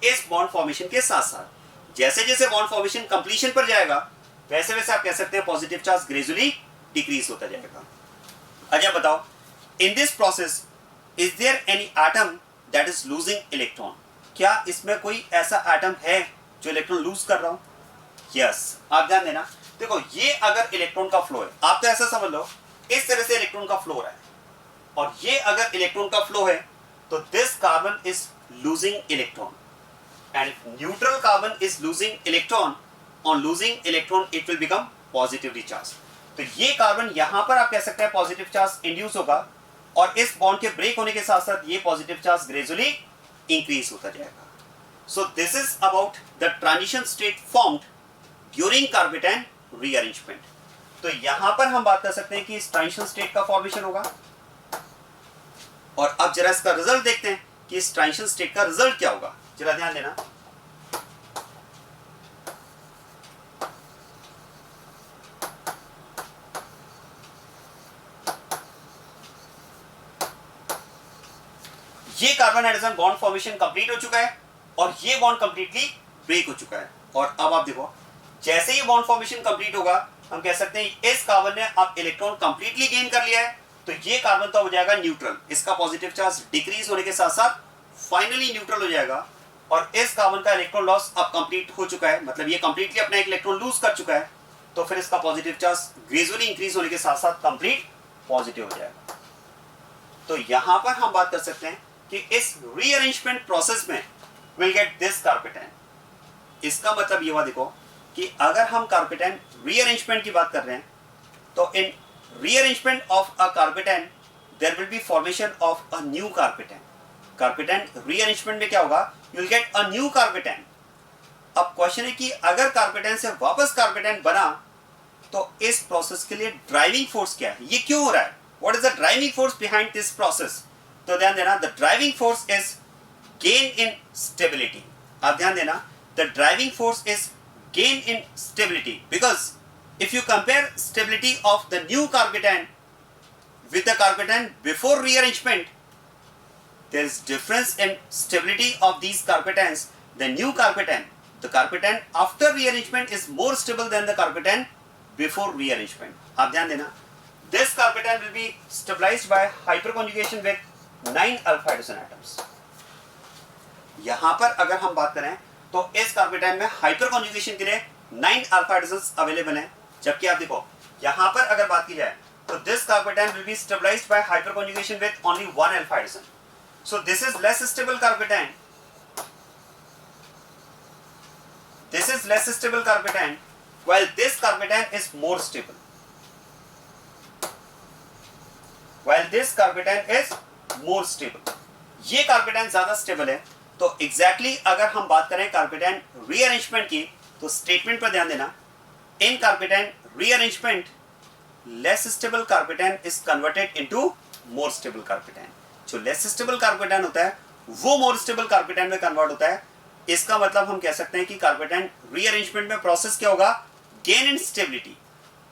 इस बॉन्ड फॉर्मेशन के साथ साथ. जैसे जैसे बॉन्ड फॉर्मेशन कंप्लीशन पर जाएगा वैसे वैसे आप कह सकते हैं पॉजिटिव चार्ज ग्रेजुअली डिक्रीज होता जाएगा. अच्छा बताओ, in this process is there any atom that is losing electron. क्या इसमें कोई ऐसा एटम है जो इलेक्ट्रॉन लूज कर रहा हो. यस, आप ध्यान देना. देखो ये अगर इलेक्ट्रॉन का फ्लो है, आप तो ऐसा समझ लो इस तरह से इलेक्ट्रॉन का फ्लो हो रहा है और ये अगर इलेक्ट्रॉन का फ्लो है तो this carbon is losing electron and if neutral carbon is losing electron, on losing electron it will become positively charged. तो ये कार्बन यहां पर आप कह सकते हैं पॉजिटिव चार्ज इंड्यूस होगा और इस बॉन्ड के ब्रेक होने के साथ साथ ये पॉजिटिव चार्ज ग्रेजुअली इंक्रीज होता जाएगा. So this is about the transition state formed during carbocation rearrangement. तो यहां पर हम बात कर सकते हैं कि इस ट्रांजिशन स्टेट का फॉर्मेशन होगा. और अब जरा इसका रिजल्ट देखते हैं कि इस ट्रांजिशन स्टेट का रिजल्ट क्या होगा. जरा ध्यान देना. ये carbon hydrogen bond formation complete हो चुका है और ये बॉन्ड कंप्लीटली ब्रेक हो चुका है. और अब आप देखो जैसे ही बॉन्ड फॉर्मेशन कंप्लीट होगा हम कह सकते हैं इस कार्बन ने अब इलेक्ट्रॉन कंप्लीटली गेन कर लिया है, तो ये कार्बन तो हो जाएगा न्यूट्रल, इसका पॉजिटिव चार्ज डिक्रीज होने के साथ साथ फाइनली न्यूट्रल हो जाएगा, और इस कार्बन का इलेक्ट्रॉन लॉस अब कंप्लीट हो चुका है, मतलब ये कंप्लीटली अपना एक इलेक्ट्रॉन लूज कर चुका है, तो फिर इसका पॉजिटिव चार्ज ग्रेजुअली इंक्रीज होने के साथ साथ कंप्लीट पॉजिटिव हो जाएगा। तो यहां पर हम बात कर सकते हैं कि इस रीअरेंजमेंट प्रोसेस में विल गेट दिस कार्पेटेन। इसका मतलब ये हुआ देखो कि अगर हम कार्पेटेन रीअरेंजमेंट की बात कर रहे हैं, तो in rearrangement of a carbocation there will be formation of a new carbocation. Carbocation rearrangement में क्या होगा, you will get a new carbocation. अब क्वेश्चन है कि अगर कार्पेटेन से वापस कार्पेटेन बना तो इस प्रोसेस के लिए ड्राइविंग फोर्स क्या है, ये क्यों हो रहा है, what is the driving force behind this process. तो ध्यान देना, the driving force is gain in stability. अब ध्यान देना, the driving force is gain in stability, because if you compare stability of the new carpetan with the carpetan before rearrangement, there is difference in stability of these carpetans. The new carpetan, the carpetan after rearrangement is more stable than the carpetan before rearrangement. आप ध्यान देना, this carpetan will be stabilized by hyperconjugation with 9 alpha hydrogen atoms. यहाँ पर अगर हम बात करें तो इस कार्पेटेन में हाइपरकॉन्जुगेशन के लिए 9 अल्फा हाइड्रोजन्स अवेलेबल हैं, जबकि आप देखो यहां पर अगर बात की जाए तो this carbocation will be stabilised by hyperconjugation with only 1 alpha hydrogen. So this is less stable carbocation, this is less stable carpetan, while this carpetan is more stable, while this carpetan is more stable। ये कार्पेटेन ज्यादा stable है। तो exactly अगर हम बात करें कार्पेटेन rearrangement की, तो स्टेटमेंट पर ध्यान देना, in carpetan rearrangement less stable carpetan is converted into more stable carpetan। जो less stable carpetan होता है वो more stable carpetan में कन्वर्ट होता है। इसका मतलब हम कह सकते हैं कि कार्पेटेन रीअरेंजमेंट में प्रोसेस क्या होगा, गेन इन स्टेबिलिटी,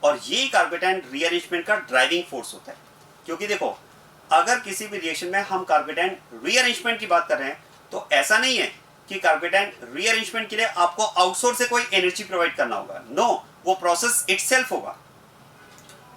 और ये कार्पेटेन रीअरेंजमेंट का ड्राइविंग फोर्स होता है। क्योंकि देखो अगर किसी भी रिएक्शन में हम कार्पेटेन रीअरेंजमेंट की बात कर रहे हैं तो ऐसा नहीं है कि कार्पेटेन रीअरेंजमेंट के लिए आपको आउटसोर्स से कोई एनर्जी प्रोवाइड करना होगा, नो, वो प्रोसेस इटसेल्फ होगा।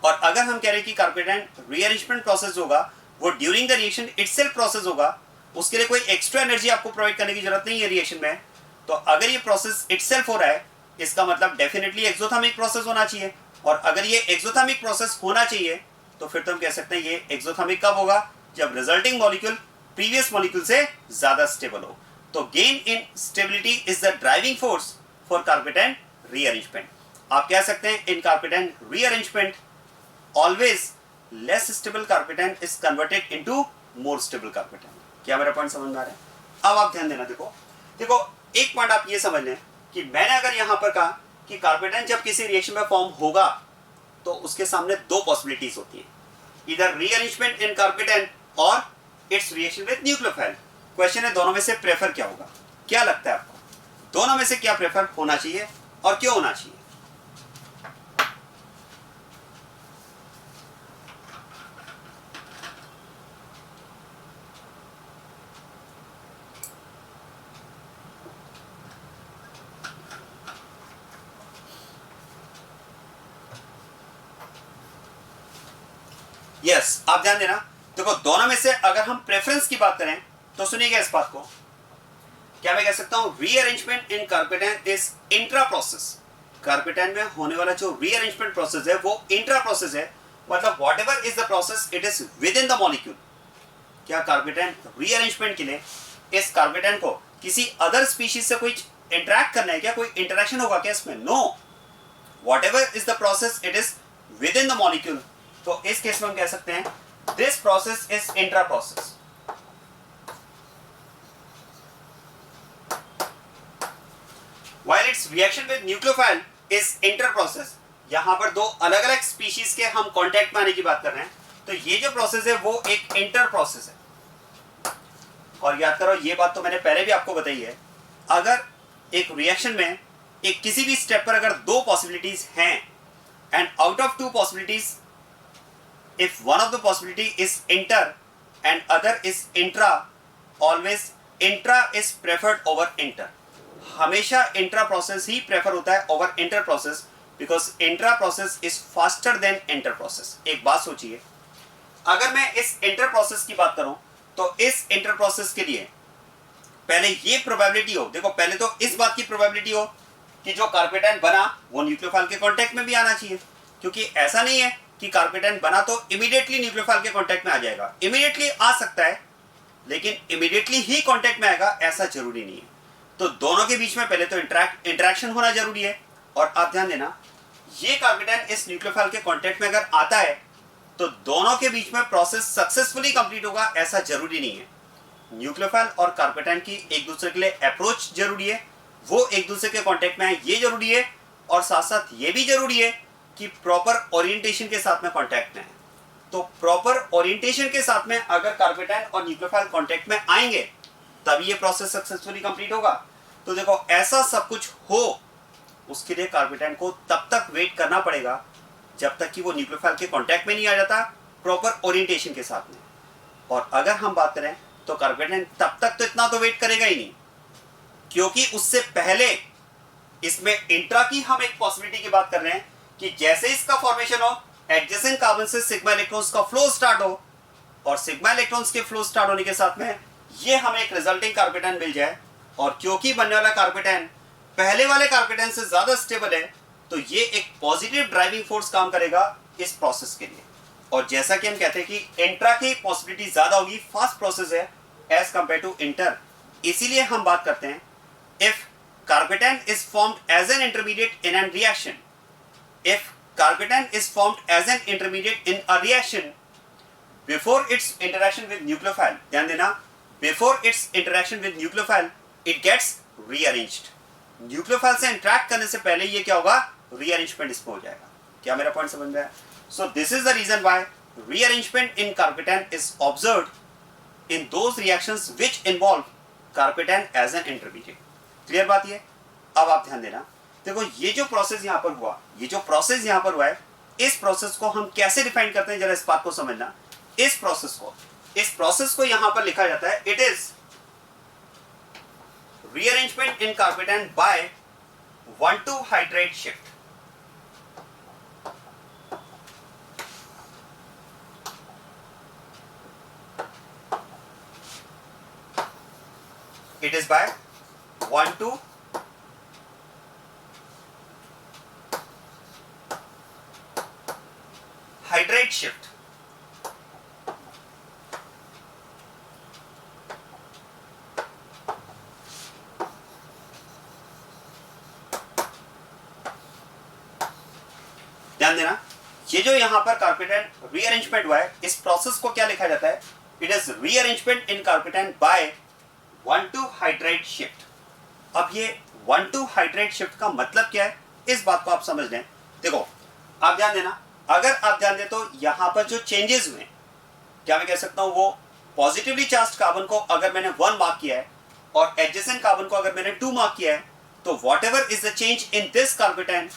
और अगर हम कह रहे हैं कि कार्पेटेन रीअरेंजमेंट प्रोसेस होगा वो during the reaction itself process होगा, उसके लिए कोई एक्स्ट्रा एनर्जी आपको प्रोवाइड करने की जरूरत नहीं है रिएक्शन में। तो अगर ये प्रोसेस इटसेल्फ हो रहा है, इसका मतलब डेफिनेटली एक्सोथर्मिक प्रोसेस होना चाहिए, और अगर ये एक्सोथर्मिक प्रोसेस होना चाहिए तो फिर तो हम कह सकते हैं ये एक्सोथर्मिक कब होगा, जब रिजल्टिंग मॉलिक्यूल प्रीवियस मॉलिक्यूल से ज्यादा स्टेबल हो। तो gain in stability is the driving force for carbocation rearrangement. आप कह सकते हैं in कार्पेटेन rearrangement always less stable carbocation is converted into more stable carbocation. क्या मेरा पॉइंट समझ में आ रहा है? अब आप ध्यान देना, देखो एक पॉइंट आप ये समझ लें कि मैंने अगर यहां पर कहा कि कार्पेटेन जब किसी रिएक्शन में फॉर्म होगा तो उसके सामने दो पॉसिबिलिटीज होती है, इधर रीअरेंजमेंट इन कार्पेटेन और it's reaction with nucleophile. Question है दोनों में से प्रेफर क्या होगा, क्या लगता है आपको, दोनों में से क्या प्रेफर होना चाहिए और क्यों होना चाहिए? यस, आप ध्यान देना, देखो दोनों में से अगर हम प्रेफरेंस की बात करें तो सुनिएगा इस बात को, क्या मैं कह सकता हूं rearrangement in carbocation is intra process. Carbocation में होने वाला जो रीअरेंजमेंट प्रोसेस है वो इंट्रा प्रोसेस है, मतलब whatever is the process it is within the molecule. क्या कार्पेटेन रीअरेंजमेंट के लिए इस कार्पेटेन को किसी अदर स्पीशीज से कोई इंटरेक्ट करना है क्या, कोई इंटरेक्शन होगा क्या इसमें? No, whatever is the process it is within the molecule. तो इस केस में हम कह सकते हैं this process is intra process. While its reaction with nucleophile is inter process, यहां पर दो अलग अलग स्पीशीज के हम कांटेक्ट में आने की बात कर रहे हैं, तो ये जो प्रोसेस है वो एक इंटर प्रोसेस है। और याद करो ये बात तो मैंने पहले भी आपको बताई है, अगर एक रिएक्शन में एक किसी भी स्टेप पर अगर दो पॉसिबिलिटीज हैं and out of to possibilities if one of the possibility is inter and other is intra, always intra is preferred over inter। हमेशा इंट्रा प्रोसेस ही प्रेफर होता है over inter process, because intra process is faster than inter process. एक बात सोचिए, अगर मैं इस inter process की बात करूं तो इस इंटर प्रोसेस के लिए पहले ये प्रोबेबिलिटी हो, देखो पहले तो इस बात की प्रोबेबिलिटी हो कि जो कार्पेटाइन बना वो न्यूक्लियोफाइल के कांटेक्ट में भी आना चाहिए, क्योंकि ऐसा नहीं है कि कार्पेटाइन बना तो इमीडिएटली न्यूक्लियोफाइल के कांटेक्ट में आ जाएगा। इमीडिएटली आ सकता है लेकिन इमीडिएटली ही कांटेक्ट में आएगा ऐसा जरूरी नहीं है। तो दोनों के बीच में पहले तो इंटरेक्शन होना जरूरी है। और आप ध्यान देना, ये कार्पेटाइन इस न्यूक्लियोफाइल के कांटेक्ट में अगर आता है तो दोनों के बीच में प्रोसेस सक्सेसफुली कंप्लीट होगा ऐसा जरूरी नहीं है। न्यूक्लियोफाइल और कार्पेटाइन की एक दूसरे के लिए अप्रोच जरूरी है, वो एक दूसरे के कांटेक्ट में आए ये जरूरी है, और साथ साथ ये भी जरूरी है कि प्रॉपर ओरिएंटेशन के साथ में कांटेक्ट में है। तो प्रॉपर ओरिएंटेशन के साथ में अगर कार्पेटाइन और न्यूक्लियोफाइल कांटेक्ट में आएंगे तभी ये प्रोसेस सक्सेसफुली कंप्लीट होगा। तो देखो ऐसा सब कुछ हो उसके लिए कार्पेटाइन को तब तक वेट करना पड़ेगा जब तक कि वो न्यूक्लियोफाइल के कांटेक्ट में नहीं आ जाता प्रॉपर ओरिएंटेशन के साथ में। और अगर हम बात करें तो कार्पेटाइन तब तक तो इतना तो वेट करेगा ही नहीं, क्योंकि उससे पहले इसमें इंट्रा की हम एक पॉसिबिलिटी की बात कर रहे हैं कि जैसे इसका फॉर्मेशन हो एडजेसेंट कार्बन से सिग्मा इलेक्ट्रॉन्स का फ्लो स्टार्ट हो, और सिग्मा इलेक्ट्रॉन्स के फ्लो स्टार्ट होने के साथ में ये हमें एक रिजल्टिंग कार्पेटाइन मिल जाए। और क्योंकि बनने वाला कार्पेटाइन पहले वाले कार्पेटाइन से ज्यादा स्टेबल है तो ये एक पॉजिटिव ड्राइविंग फोर्स काम करेगा इस प्रोसेस के लिए। और जैसा कि हम कहते हैं कि इंट्रा की पॉसिबिलिटी ज्यादा होगी, फास्ट प्रोसेस है एज कंपेयर टू इंटर, इसीलिए हम बात करते हैं if carbocation is formed as an intermediate in an reaction, if carpetan is formed as an intermediate in a reaction before its interaction with nucleophile, ध्यान देना, before its interaction with nucleophile it gets rearranged। Nucleophile से interact करने से पहले ये क्या होगा, rearrangement इसमें हो जाएगा। क्या मेरा पॉइंट समझ में आया? So this is the reason why rearrangement in carbocation is observed in those reactions which involve carbocation as an intermediate. Clear बात ये? अब आप ध्यान देना, देखो ये जो प्रोसेस यहां पर हुआ, ये जो प्रोसेस यहां पर हुआ है, इस प्रोसेस को हम कैसे डिफाइन करते हैं जरा इस बात को समझना। इस प्रोसेस को यहां पर लिखा जाता है, it is rearrangement in carbocation by 1,2 hydride shift. It is by 1,2 hydride shift. ध्यान देना, ये जो यहां पर कार्पेटाइन रीअरेंजमेंट हुआ है, इस प्रोसेस को क्या लिखा जाता है, it is rearrangement in carbocation by 1,2 hydride shift. अब ये 1,2 हाइड्राइड शिफ्ट का मतलब क्या है, इस बात को आप समझ लें। देखो आप ध्यान देना, अगर आप ध्यान दें तो यहां पर जो चेंजेस हुए, क्या मैं कह सकता हूं, वो पॉजिटिवली चार्ज कार्बन को अगर मैंने 1 मार्क किया है और एडजेसेंट कार्बन को अगर मैंने 2 मार्क किया है, तो whatever is the change in this carbocation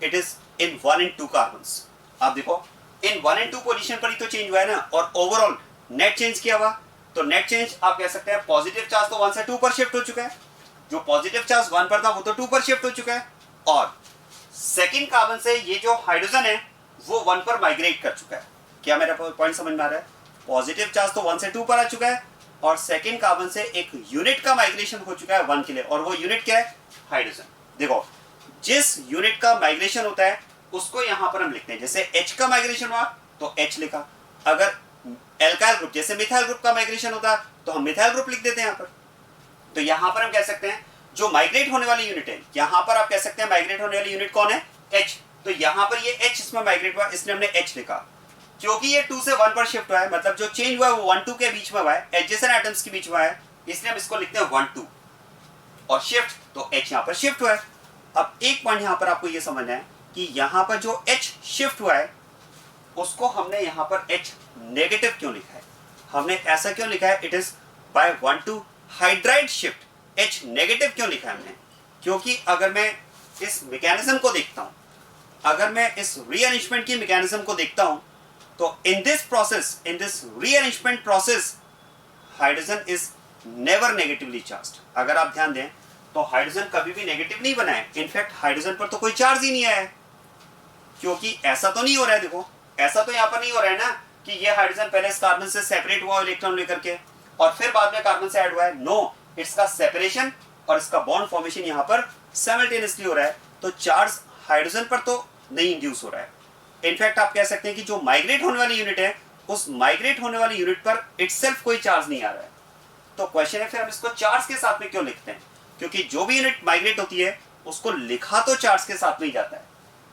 it is in 1 and 2 carbons. आप देखो इन 1 and 2 पोजीशन पर ही तो चेंज हुआ है ना, और ओवरऑल नेट चेंज किया हुआ। तो नेट चेंज आप कह सकते हैं पॉजिटिव चार्ज तो 1 से 2 पर शिफ्ट हो चुका है, जो पॉजिटिव चार्ज 1 पर था वो तो 2 पर शिफ्ट हो चुका है, और सेकेंड कार्बन से ये जो हाइड्रोजन है वो 1 पर माइग्रेट कर चुका है। क्या मेरा पॉइंट समझ में आ रहा है? पॉजिटिव चार्ज तो 1 से 2 पर आ चुका है, और सेकेंड कार्बन से एक यूनिट का माइग्रेशन हो चुका है 1 के लिए, और वो यूनिट क्या है, हाइड्रोजन। देखो जिस यूनिट का माइग्रेशन होता है उसको यहां पर हम लिखते हैं, जैसे H का माइग्रेशन हुआ तो H लिखा, अगर एल्काइल ग्रुप जैसे मिथाइल ग्रुप का माइग्रेशन होता है तो हम मिथाइल ग्रुप लिख देते हैं यहां पर। तो यहां पर हम कह सकते हैं जो माइग्रेट होने वाली यूनिट है, यहां पर आप कह सकते हैं माइग्रेट होने वाली यूनिट कौन है, H। तो यहां पर ये H इसमें माइग्रेट हुआ, इसलिए हमने H लिखा। क्योंकि ये 2 से 1 पर शिफ्ट हुआ है, मतलब जो चेंज हुआ है वो 1-2 के बीच में हुआ है, एडजेसेंट एटम्स के बीच में है, इसलिए हम इसको लिखते हैं 1-2, और शिफ्ट तो H यहां पर शिफ्ट हुआ है। अब एक पॉइंट यहां पर आपको ये समझना है कि यहां पर जो H शिफ्ट हुआ है उसको हमने यहां पर H नेगेटिव क्यों लिखा है, हमने ऐसा क्यों लिखा है, it is by 1,2 hydride shift. H negative क्यों लिखा है हमने, क्योंकि अगर मैं इस मैकेनिज्म को देखता हूं, अगर मैं इस रीअरेंजमेंट की मैकेनिज्म को देखता हूं, तो इन this process, in this rearrangement process, hydrogen is never negatively charged. अगर आप ध्यान दें तो हाइड्रोजन कभी भी नेगेटिव नहीं बना है, इनफैक्ट हाइड्रोजन पर तो कोई चार्ज ही नहीं आया है। क्योंकि ऐसा तो नहीं हो रहा है, देखो ऐसा तो यहाँ पर नहीं हो रहा है ना कि ये हाइड्रोजन पहले इस कार्बन से सेपरेट हुआ इलेक्ट्रॉन लेकर के और फिर बाद में कार्बन से ऐड हुआ है। नो, इसका सेपरेशन और इसका बॉन्ड फॉर्मेशन यहाँ पर साइमल्टेनियसली हो रहा है। तो चार्ज हाइड्रोजन पर तो नहीं इंड्यूस हो रहा है। इनफैक्ट आप कह सकते हैं कि जो माइग्रेट होने वाली यूनिट है उस माइग्रेट होने वाली यूनिट पर इटसेल्फ कोई चार्ज नहीं आ रहा है। तो क्वेश्चन है फिर हम इसको चार्ज के साथ में क्यों लिखते हैं? क्योंकि जो भी यूनिट माइग्रेट होती है उसको लिखा तो चार्ज के साथ में ही जाता है।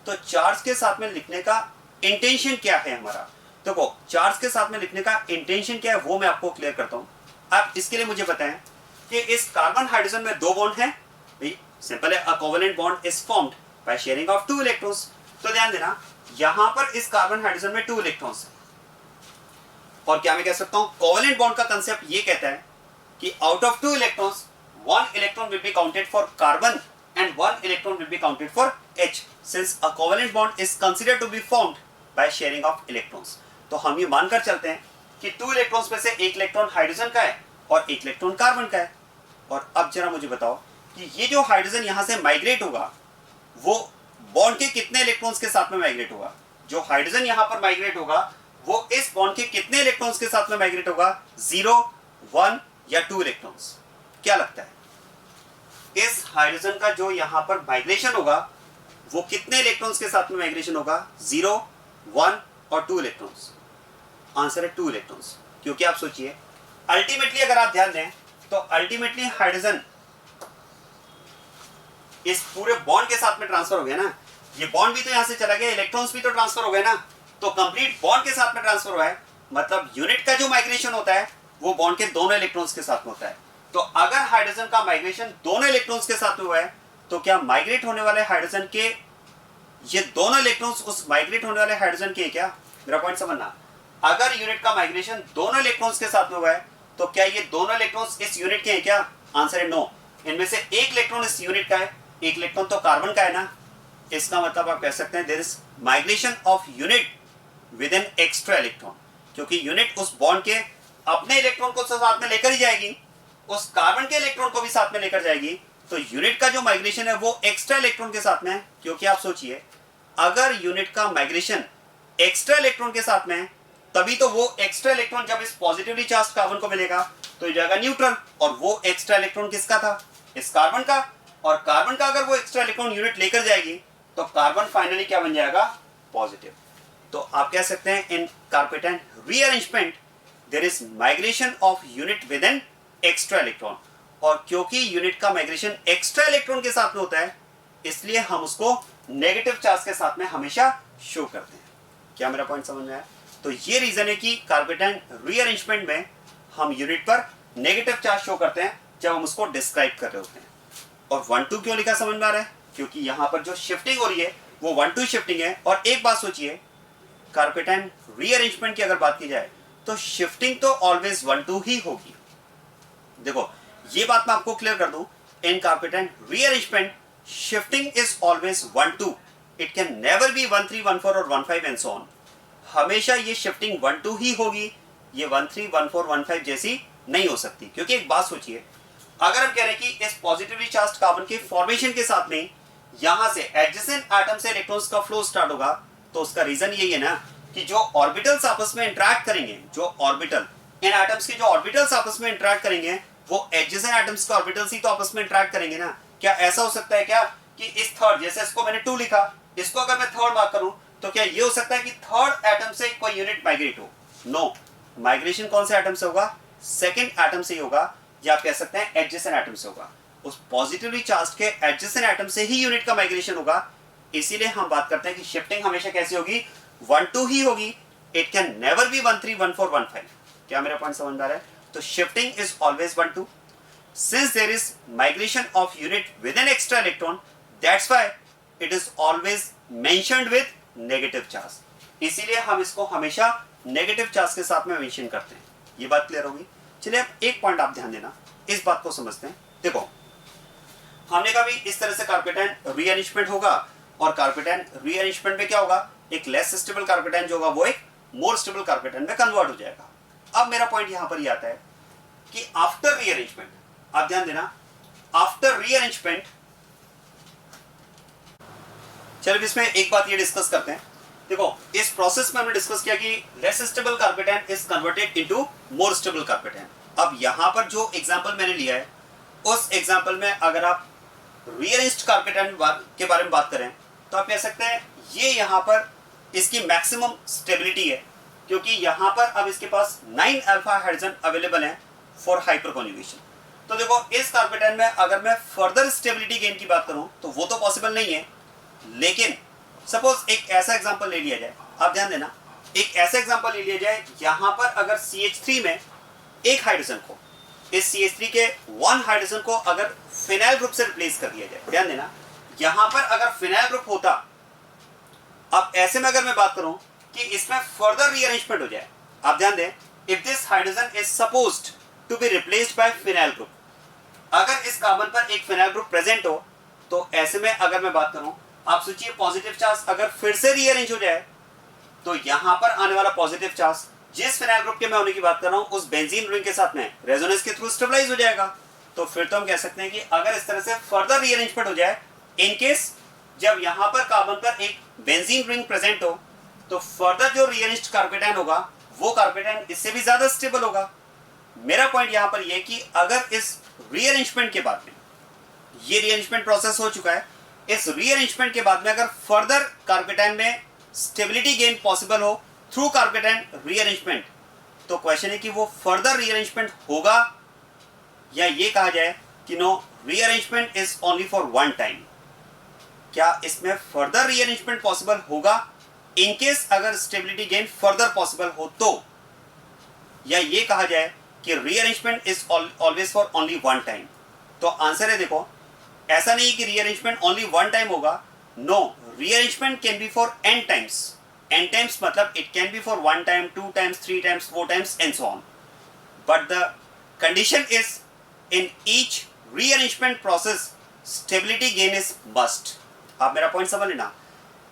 तो चार्ज के साथ में लिखने का इंटेंशन क्या है हमारा? देखो चार्ज के साथ में लिखने का इंटेंशन क्या है वो मैं आपको क्लियर करता हूं। आप इसके लिए मुझे बताएं कि इस कार्बन हाइड्रोजन में दो बॉन्ड हैं। सिंपल है, अ covalent bond is formed by sharing of 2 electrons. तो ध्यान देना यहां पर इस कार्बन हाइड्रोजन में 2 इलेक्ट्रॉन्स हैं। और क्या मैं कह सकता हूं, कोवेलेंट बॉन्ड का कांसेप्ट ये कहता है कि out of 2 electrons 1 electron will be counted for carbon and 1 electron will be counted for H, since a covalent bond is considered to be formed by sharing of electrons। तो हम ये मानकर चलते हैं कि 2 इलेक्ट्रॉन्स में से 1 इलेक्ट्रॉन हाइड्रोजन का है और 1 इलेक्ट्रॉन कार्बन का है। और अब जरा मुझे बताओ कि ये जो हाइड्रोजन यहां से माइग्रेट होगा वो बॉन्ड के कितने इलेक्ट्रॉन्स के साथ में माइग्रेट होगा? जो हाइड्रोजन यहां पर माइग्रेट होगा वो इस बॉन्ड के कितने इलेक्ट्रॉन्स के साथ में माइग्रेट होगा? 0, 1 या 2 इलेक्ट्रॉन्स? क्या लगता है इस हाइड्रोजन का जो यहां पर माइग्रेशन होगा वो कितने इलेक्ट्रॉन्स के साथ में माइग्रेशन होगा? 0, 1 और 2 इलेक्ट्रॉन्स। आंसर है 2 इलेक्ट्रॉन्स। क्योंकि आप सोचिए अल्टीमेटली अगर आप ध्यान दें तो अल्टीमेटली हाइड्रोजन इस पूरे बॉन्ड के साथ में ट्रांसफर हो गया ना। ये बॉन्ड भी तो यहां से चला गया, इलेक्ट्रॉन्स भी तो ट्रांसफर हो गए ना। तो कंप्लीट बॉन्ड के साथ में ट्रांसफर हुआ है, मतलब यूनिट का जो माइग्रेशन होता है वो बॉन्ड के दोनों इलेक्ट्रॉन्स के साथ में होता है। तो अगर हाइड्रोजन का माइग्रेशन दोनों इलेक्ट्रॉन्स के साथ में हुआ है तो क्या माइग्रेट होने वाले हाइड्रोजन के ये दोनों इलेक्ट्रॉन्स उस माइग्रेट होने वाले हाइड्रोजन के? क्या मेरा पॉइंट समझना, अगर यूनिट का माइग्रेशन दोनों इलेक्ट्रॉन्स के साथ में हुआ है तो क्या ये दोनों इलेक्ट्रॉन्स इस यूनिट के हैं? क्या आंसर है नो। इनमें से 1 इलेक्ट्रॉन इस यूनिट का है, 1 इलेक्ट्रॉन तो कार्बन का है ना। इसका मतलब आप कह सकते हैं there is migration of unit with an extra electron, क्योंकि यूनिट उस बॉन्ड के अपने इलेक्ट्रॉन को साथ में लेकर ही जाएगी, उस कार्बन के इलेक्ट्रॉन को भी साथ में लेकर जाएगी। तो यूनिट का जो माइग्रेशन है वो एक्स्ट्रा इलेक्ट्रॉन के साथ में है। क्योंकि आप सोचिए अगर यूनिट का माइग्रेशन एक्स्ट्रा इलेक्ट्रॉन के साथ में है तभी तो वो एक्स्ट्रा इलेक्ट्रॉन जब इस पॉजिटिवली चार्ज कार्बन को मिलेगा तो ये जाएगा न्यूट्रल, और वो एक्स्ट्रा इलेक्ट्रॉन किसका था? इस कार्बन का। और कार्बन का अगर वो एक्स्ट्रा इलेक्ट्रॉन यूनिट लेकर जाएगी तो कार्बन फाइनली क्या बन जाएगा? पॉजिटिव। तो आप कह सकते हैं in carpet rearrangement there is migration of unit with an extra electron. और क्योंकि यूनिट का माइग्रेशन एक्स्ट्रा इलेक्ट्रॉन के साथ में होता है इसलिए हम उसको नेगेटिव चार्ज के साथ में हमेशा शो करते हैं। क्या मेरा पॉइंट समझ में आया? तो ये रीजन है कि कार्पेट रीअरेंजमेंट में हम यूनिट पर नेगेटिव चार्ज शो करते हैं जब हम उसको डिस्क्राइब कर रहे होते हैं। और 1-2 क्यों लिखा समझ में आ रहा है? क्योंकि यहां पर जो शिफ्टिंग हो रही है वो 1-2 शिफ्टिंग है। और एक बात सोचिए कार्पेट रीअरेंजमेंट की अगर बात की जाए तो शिफ्टिंग तो ऑलवेज 1-2 ही होगी। देखो ये बात मैं आपको क्लियर कर दूं, in carpet rearrangement shifting is always 1-2, it can never be 1-3, 1-4 और 1-5 एंड सो ऑन। हमेशा ये शिफ्टिंग 1-2 ही होगी, ये 1-3, 1-4, 1-5 जैसी नहीं हो सकती। क्योंकि एक बात सोचिए अगर हम कह रहे हैं कि इस पॉजिटिवली चार्ज्ड कार्बन के फॉर्मेशन के साथ में यहां से एडजेसेंट एटम से इलेक्ट्रॉन्स का फ्लो स्टार्ट होगा तो उसका रीजन यही है ना कि जो ऑर्बिटल्स आपस में इंटरेक्ट करेंगे, जो ऑर्बिटल इन एटम्स के जो ऑर्बिटल्स आपस में इंटरेक्ट करेंगे वो एडजेसेंट एटम्स के ऑर्बिटल्स ही तो आपस में इंटरेक्ट करेंगे ना। क्या ऐसा हो सकता है क्या कि इस थर्ड, जैसे इसको मैंने 2 लिखा, इसको अगर मैं थर्ड मार्क करूं तो क्या ये हो सकता है कि थर्ड एटम से कोई यूनिट माइग्रेट हो? नो, माइग्रेशन कौन से एटम से होगा? सेकंड एटम से ही होगा, या आप कह सकते हैं एडजेसेंट एटम से होगा। उस पॉजिटिवली चार्ज के एडजेसेंट एटम से ही यूनिट का माइग्रेशन होगा। इसीलिए हम बात करते हैं कि शिफ्टिंग हमेशा कैसी होगी? 1-2 ही होगी, इट कैन नेवर बी 1-3, 1-4, 1-5। क्या मेरा पॉइंट समझ में आ रहा है? तो shifting is always 1-2 since there is migration of unit with an extra electron, that's why it is always mentioned with negative charge. इसीलिए हम इसको हमेशा नेगेटिव चार्ज के साथ में मेंशन करते हैं। ये बात क्लियर होगी? चलिए अब एक पॉइंट आप ध्यान देना, इस बात को समझते हैं। देखो हमने कहा भी इस तरह से कार्पेट रीअरेंजमेंट होगा, और कार्पेट रीअरेंजमेंट में क्या होगा? एक लेस स्टेबल कार्पेट जो होगा वो एक मोर स्टेबल कार्पेट में कन्वर्ट हो जाएगा। अब मेरा पॉइंट यहां पर ये आता है कि आफ्टर रीअरेंजमेंट, आप ध्यान देना, आफ्टर रीअरेंजमेंट चलो इसमें एक बात ये डिस्कस करते हैं। देखो इस प्रोसेस में हमने डिस्कस किया कि less stable carpet is converted into more stable carpet. अब यहाँ पर जो एग्जांपल मैंने लिया है उस एग्जांपल में अगर आप रीअरेंज्ड कार्पेट के बारे में बात करें तो आप कह सकते हैं ये यहाँ पर इसकी मैक्सिमम स्टेबिलिटी है, क्योंकि यहाँ पर अब इसके पास 9 अल्फा हाइड्रोजन अवेलेबल हैं फॉर हाइपर कॉन्जुगेशन। तो देखो इस कार्पेट में अगर मैं फर्दर स्टेबिलिटी गेन की बात करूं तो वो तो पॉसिबल नहीं है, लेकिन सपोज एक ऐसा एग्जांपल ले लिया जाए, आप ध्यान देना, एक ऐसा एग्जांपल ले लिया जाए यहां पर अगर CH3 में एक हाइड्रोजन को, इस CH3 के 1 हाइड्रोजन को अगर फिनाइल ग्रुप से रिप्लेस कर दिया जाए, ध्यान देना यहां पर अगर फिनाइल ग्रुप होता, अब ऐसे में अगर मैं बात करूं कि इसमें फर्दर रीअरेंजमेंट हो जाए, आप ध्यान दें, if this hydrogen is supposed to be replaced by phenyl group, अगर इस कार्बन पर एक फिनाइल ग्रुप प्रेजेंट हो तो ऐसे में अगर मैं बात करूं, आप सोचिए पॉजिटिव चार्ज अगर फिर से रीअरेंज हो जाए तो यहां पर आने वाला पॉजिटिव चार्ज जिस फिनाइल ग्रुप के मैं होने की बात कर रहा हूं उस बेंजीन रिंग के साथ में रेजोनेंस के थ्रू स्टेबलाइज हो जाएगा। तो फिर तो हम कह सकते हैं कि अगर इस तरह से फर्दर रीअरेंजमेंट हो जाए, इन केस जब यहां पर कार्बन पर एक बेंजीन रिंग प्रेजेंट हो तो फर्दर जो रीअरेंज्ड कार्पेट होगा वो कार्पेट इससे भी ज्यादा स्टेबल होगा। मेरा पॉइंट यहां पर यह कि अगर इस रीअरेंजमेंट के बाद में, ये रीअरेंजमेंट प्रोसेस हो चुका है, इस रीअरेंजमेंट के बाद में अगर फर्दर कार्पेटाइन में स्टेबिलिटी गेन पॉसिबल हो थ्रू कार्पेटाइन रीअरेंजमेंट, तो क्वेश्चन है कि वो फर्दर रीअरेंजमेंट होगा या ये कहा जाए कि no, rearrangement is only for one time. क्या इसमें फर्दर रीअरेंजमेंट पॉसिबल होगा इन केस अगर स्टेबिलिटी गेन फर्दर पॉसिबल हो तो, या ये कहा जाए कि rearrangement is always for only one time. तो आंसर है, देखो ऐसा नहीं कि रीअरेंजमेंट ओनली वन टाइम होगा, no, rearrangement can be for n times. n times मतलब it can be for 1 time, 2 times, 3 times, 4 times and so on, but the condition is in each rearrangement process stability gain is must. आप मेरा point समझ लेना,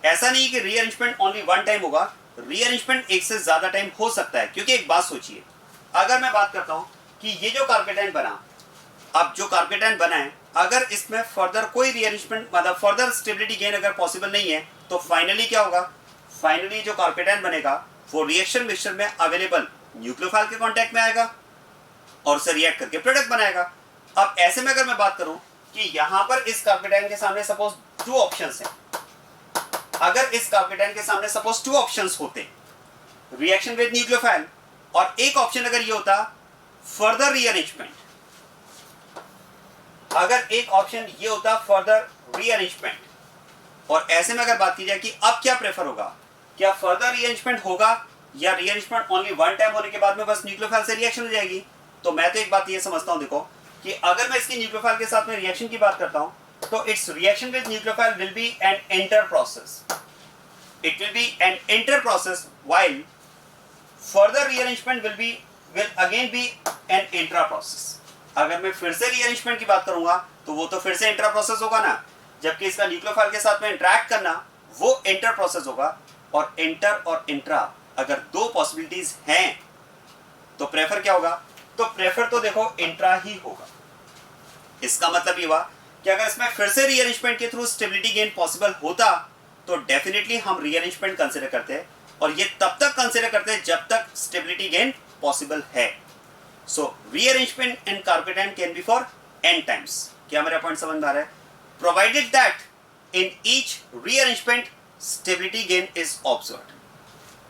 ऐसा नहीं कि rearrangement only one time होगा, rearrangement एक से ज्यादा टाइम हो सकता है। क्योंकि एक बात सोचिए, अगर मैं बात करता हूं कि ये जो कार्पेटाइन बना, अब जो कार्पेटाइन बना है अगर इसमें फर्दर कोई रीअरेंजमेंट मतलब फर्दर स्टेबिलिटी गेन अगर पॉसिबल नहीं है तो फाइनली क्या होगा, फाइनली जो कार्पेटाइन बनेगा वो रिएक्शन मिक्सचर में अवेलेबल न्यूक्लियोफाइल के कांटेक्ट में आएगा और उससे रिएक्ट करके प्रोडक्ट बनाएगा। अब ऐसे में अगर मैं बात करूं कि यहां पर इस कार्पेटाइन के सामने सपोज 2 ऑप्शंस हैं, अगर इस कार्पेटाइन के सामने सपोज 2 ऑप्शंस होते, रिएक्शन विद न्यूक्लियोफाइल, और एक ऑप्शन अगर ये होता फर्दर रीअरेंजमेंट, अगर एक ऑप्शन ये होता फर्दर रीअरेंजमेंट, और ऐसे में अगर बात की जाए कि अब क्या प्रेफर होगा, क्या फर्दर रीअरेंजमेंट होगा या रीअरेंजमेंट ओनली वन टाइम होने के बाद में बस न्यूक्लियोफाइल से रिएक्शन हो जाएगी, तो मैं तो एक बात ये समझता हूं, देखो कि अगर मैं इसकी न्यूक्लियोफाइल के साथ में रिएक्शन की बात करता हूं तो it's reaction with nucleophile will be an inter process, it will be an inter process, while further rearrangement will again be an intra process. अगर मैं फिर से रीअरेंजमेंट की बात करूंगा तो वो तो फिर से इंट्रा प्रोसेस होगा ना, जबकि इसका न्यूक्लियोफाइल के साथ में इंटरेक्ट करना वो इंटर प्रोसेस होगा। और इंटर और इंट्रा अगर 2 पॉसिबिलिटीज हैं तो प्रेफर क्या होगा, तो प्रेफर तो देखो इंट्रा ही होगा। इसका मतलब ये हुआ कि अगर इसमें फिर से रीअरेंजमेंट के थ्रू स्टेबिलिटी गेन पॉसिबल होता तो डेफिनेटली हम रीअरेंजमेंट कंसिडर करते हैं, और ये तब तक कंसिडर करते हैं जब तक स्टेबिलिटी गेन पॉसिबल है। So rearrangement in carbocation can be for n times. क्या मेरा पॉइंट समझ में आ रहा है? Provided that in each rearrangement stability gain is observed,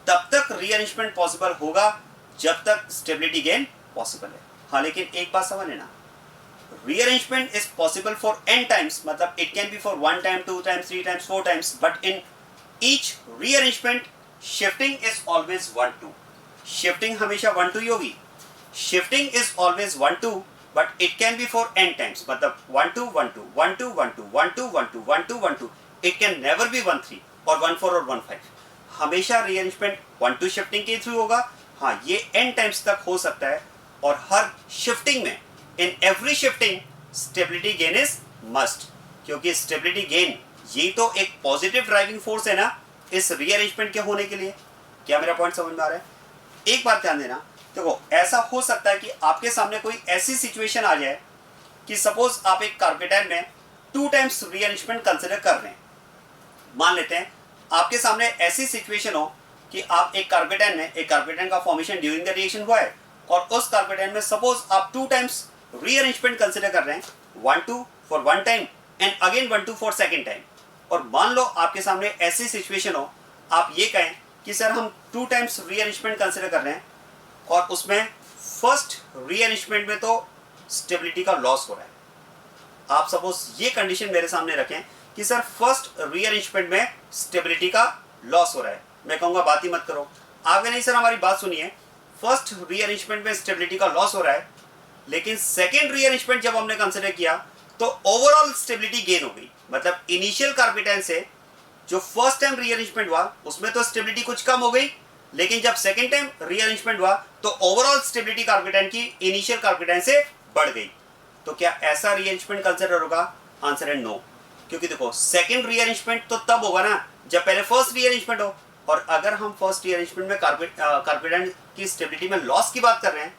तब तक रीअरेंजमेंट पॉसिबल होगा जब तक स्टेबिलिटी गेन पॉसिबल है। हाँ, लेकिन एक बात समझ लेना, rearrangement is possible for n times, मतलब it can be for 1 time, 2 times, 3 times, 4 times, but in each rearrangement shifting is always 1 2, shifting हमेशा 1 2 ही होगी, shifting is always 1 2, but it can be for n times, मतलब 1 2 1 2 1 2 1 2 1 2 1 2 1 2 1 2, it can never be 1 3 और 1 4 और 1 5, हमेशा rearrangement 1 2 shifting के through होगा। हाँ, ये n times तक हो सकता है, और हर shifting में in every shifting stability gain is must, क्योंकि stability gain यही तो एक पॉजिटिव ड्राइविंग फोर्स है ना इस रीअरेंजमेंट के होने के लिए। क्या मेरा पॉइंट समझ में आ रहा है? एक बात ध्यान देना, देखो ऐसा हो सकता है कि आपके सामने कोई ऐसी सिचुएशन आ जाए कि सपोज आप एक कार्पेटाइन में 2 टाइम्स रीअरेंजमेंट कंसिडर कर रहे हैं, मान लेते हैं आपके सामने ऐसी सिचुएशन हो कि आप एक कार्पेटेन का फॉर्मेशन ड्यूरिंग द रिएक्शन हुआ है और उस कार्पेटेन में सपोज आप 2 टाइम्स रीअरेंजमेंट कंसिडर कर रहे हैं, 1-2 for 1 time and again 1-2 for second time. और मान लो आपके सामने ऐसी सिचुएशन हो, आप ये कहें कि सर हम 2 टाइम्स रीअरेंजमेंट कंसिडर कर रहे हैं और उसमें फर्स्ट रीअरेंजमेंट में तो स्टेबिलिटी का लॉस हो रहा है। आप सपोज ये कंडीशन मेरे सामने रखें कि सर फर्स्ट रीअरेंजमेंट में स्टेबिलिटी का लॉस हो रहा है। मैं कहूँगा बात ही मत करो। आगे नहीं सर, हमारी बात सुनिए, फर्स्ट रीअरेंजमेंट में स्टेबिलिटी का लॉस हो रहा है, लेकिन सेकेंड रीअरेंजमेंट जब हमने कंसिडर किया तो ओवरऑल स्टेबिलिटी गेन हो गई। मतलब इनिशियल कार्पेटेन से जो फर्स्ट टाइम रीअरेंजमेंट हुआ उसमें तो स्टेबिलिटी कुछ कम हो गई, लेकिन जब सेकेंड टाइम रीअरेंजमेंट हुआ तो ओवरऑल स्टेबिलिटी कार्पेटेन की इनिशियल कार्पेटेन से बढ़ गई। तो क्या ऐसा रीअरेंजमेंट कंसिडर होगा? आंसर है नो, क्योंकि देखो सेकेंड रीअरेंजमेंट तो तब होगा ना जब पहले फर्स्ट रीअरेंजमेंट हो, और अगर हम फर्स्ट रीअरेंजमेंट में कार्पेटेन की स्टेबिलिटी में लॉस की बात कर रहे हैं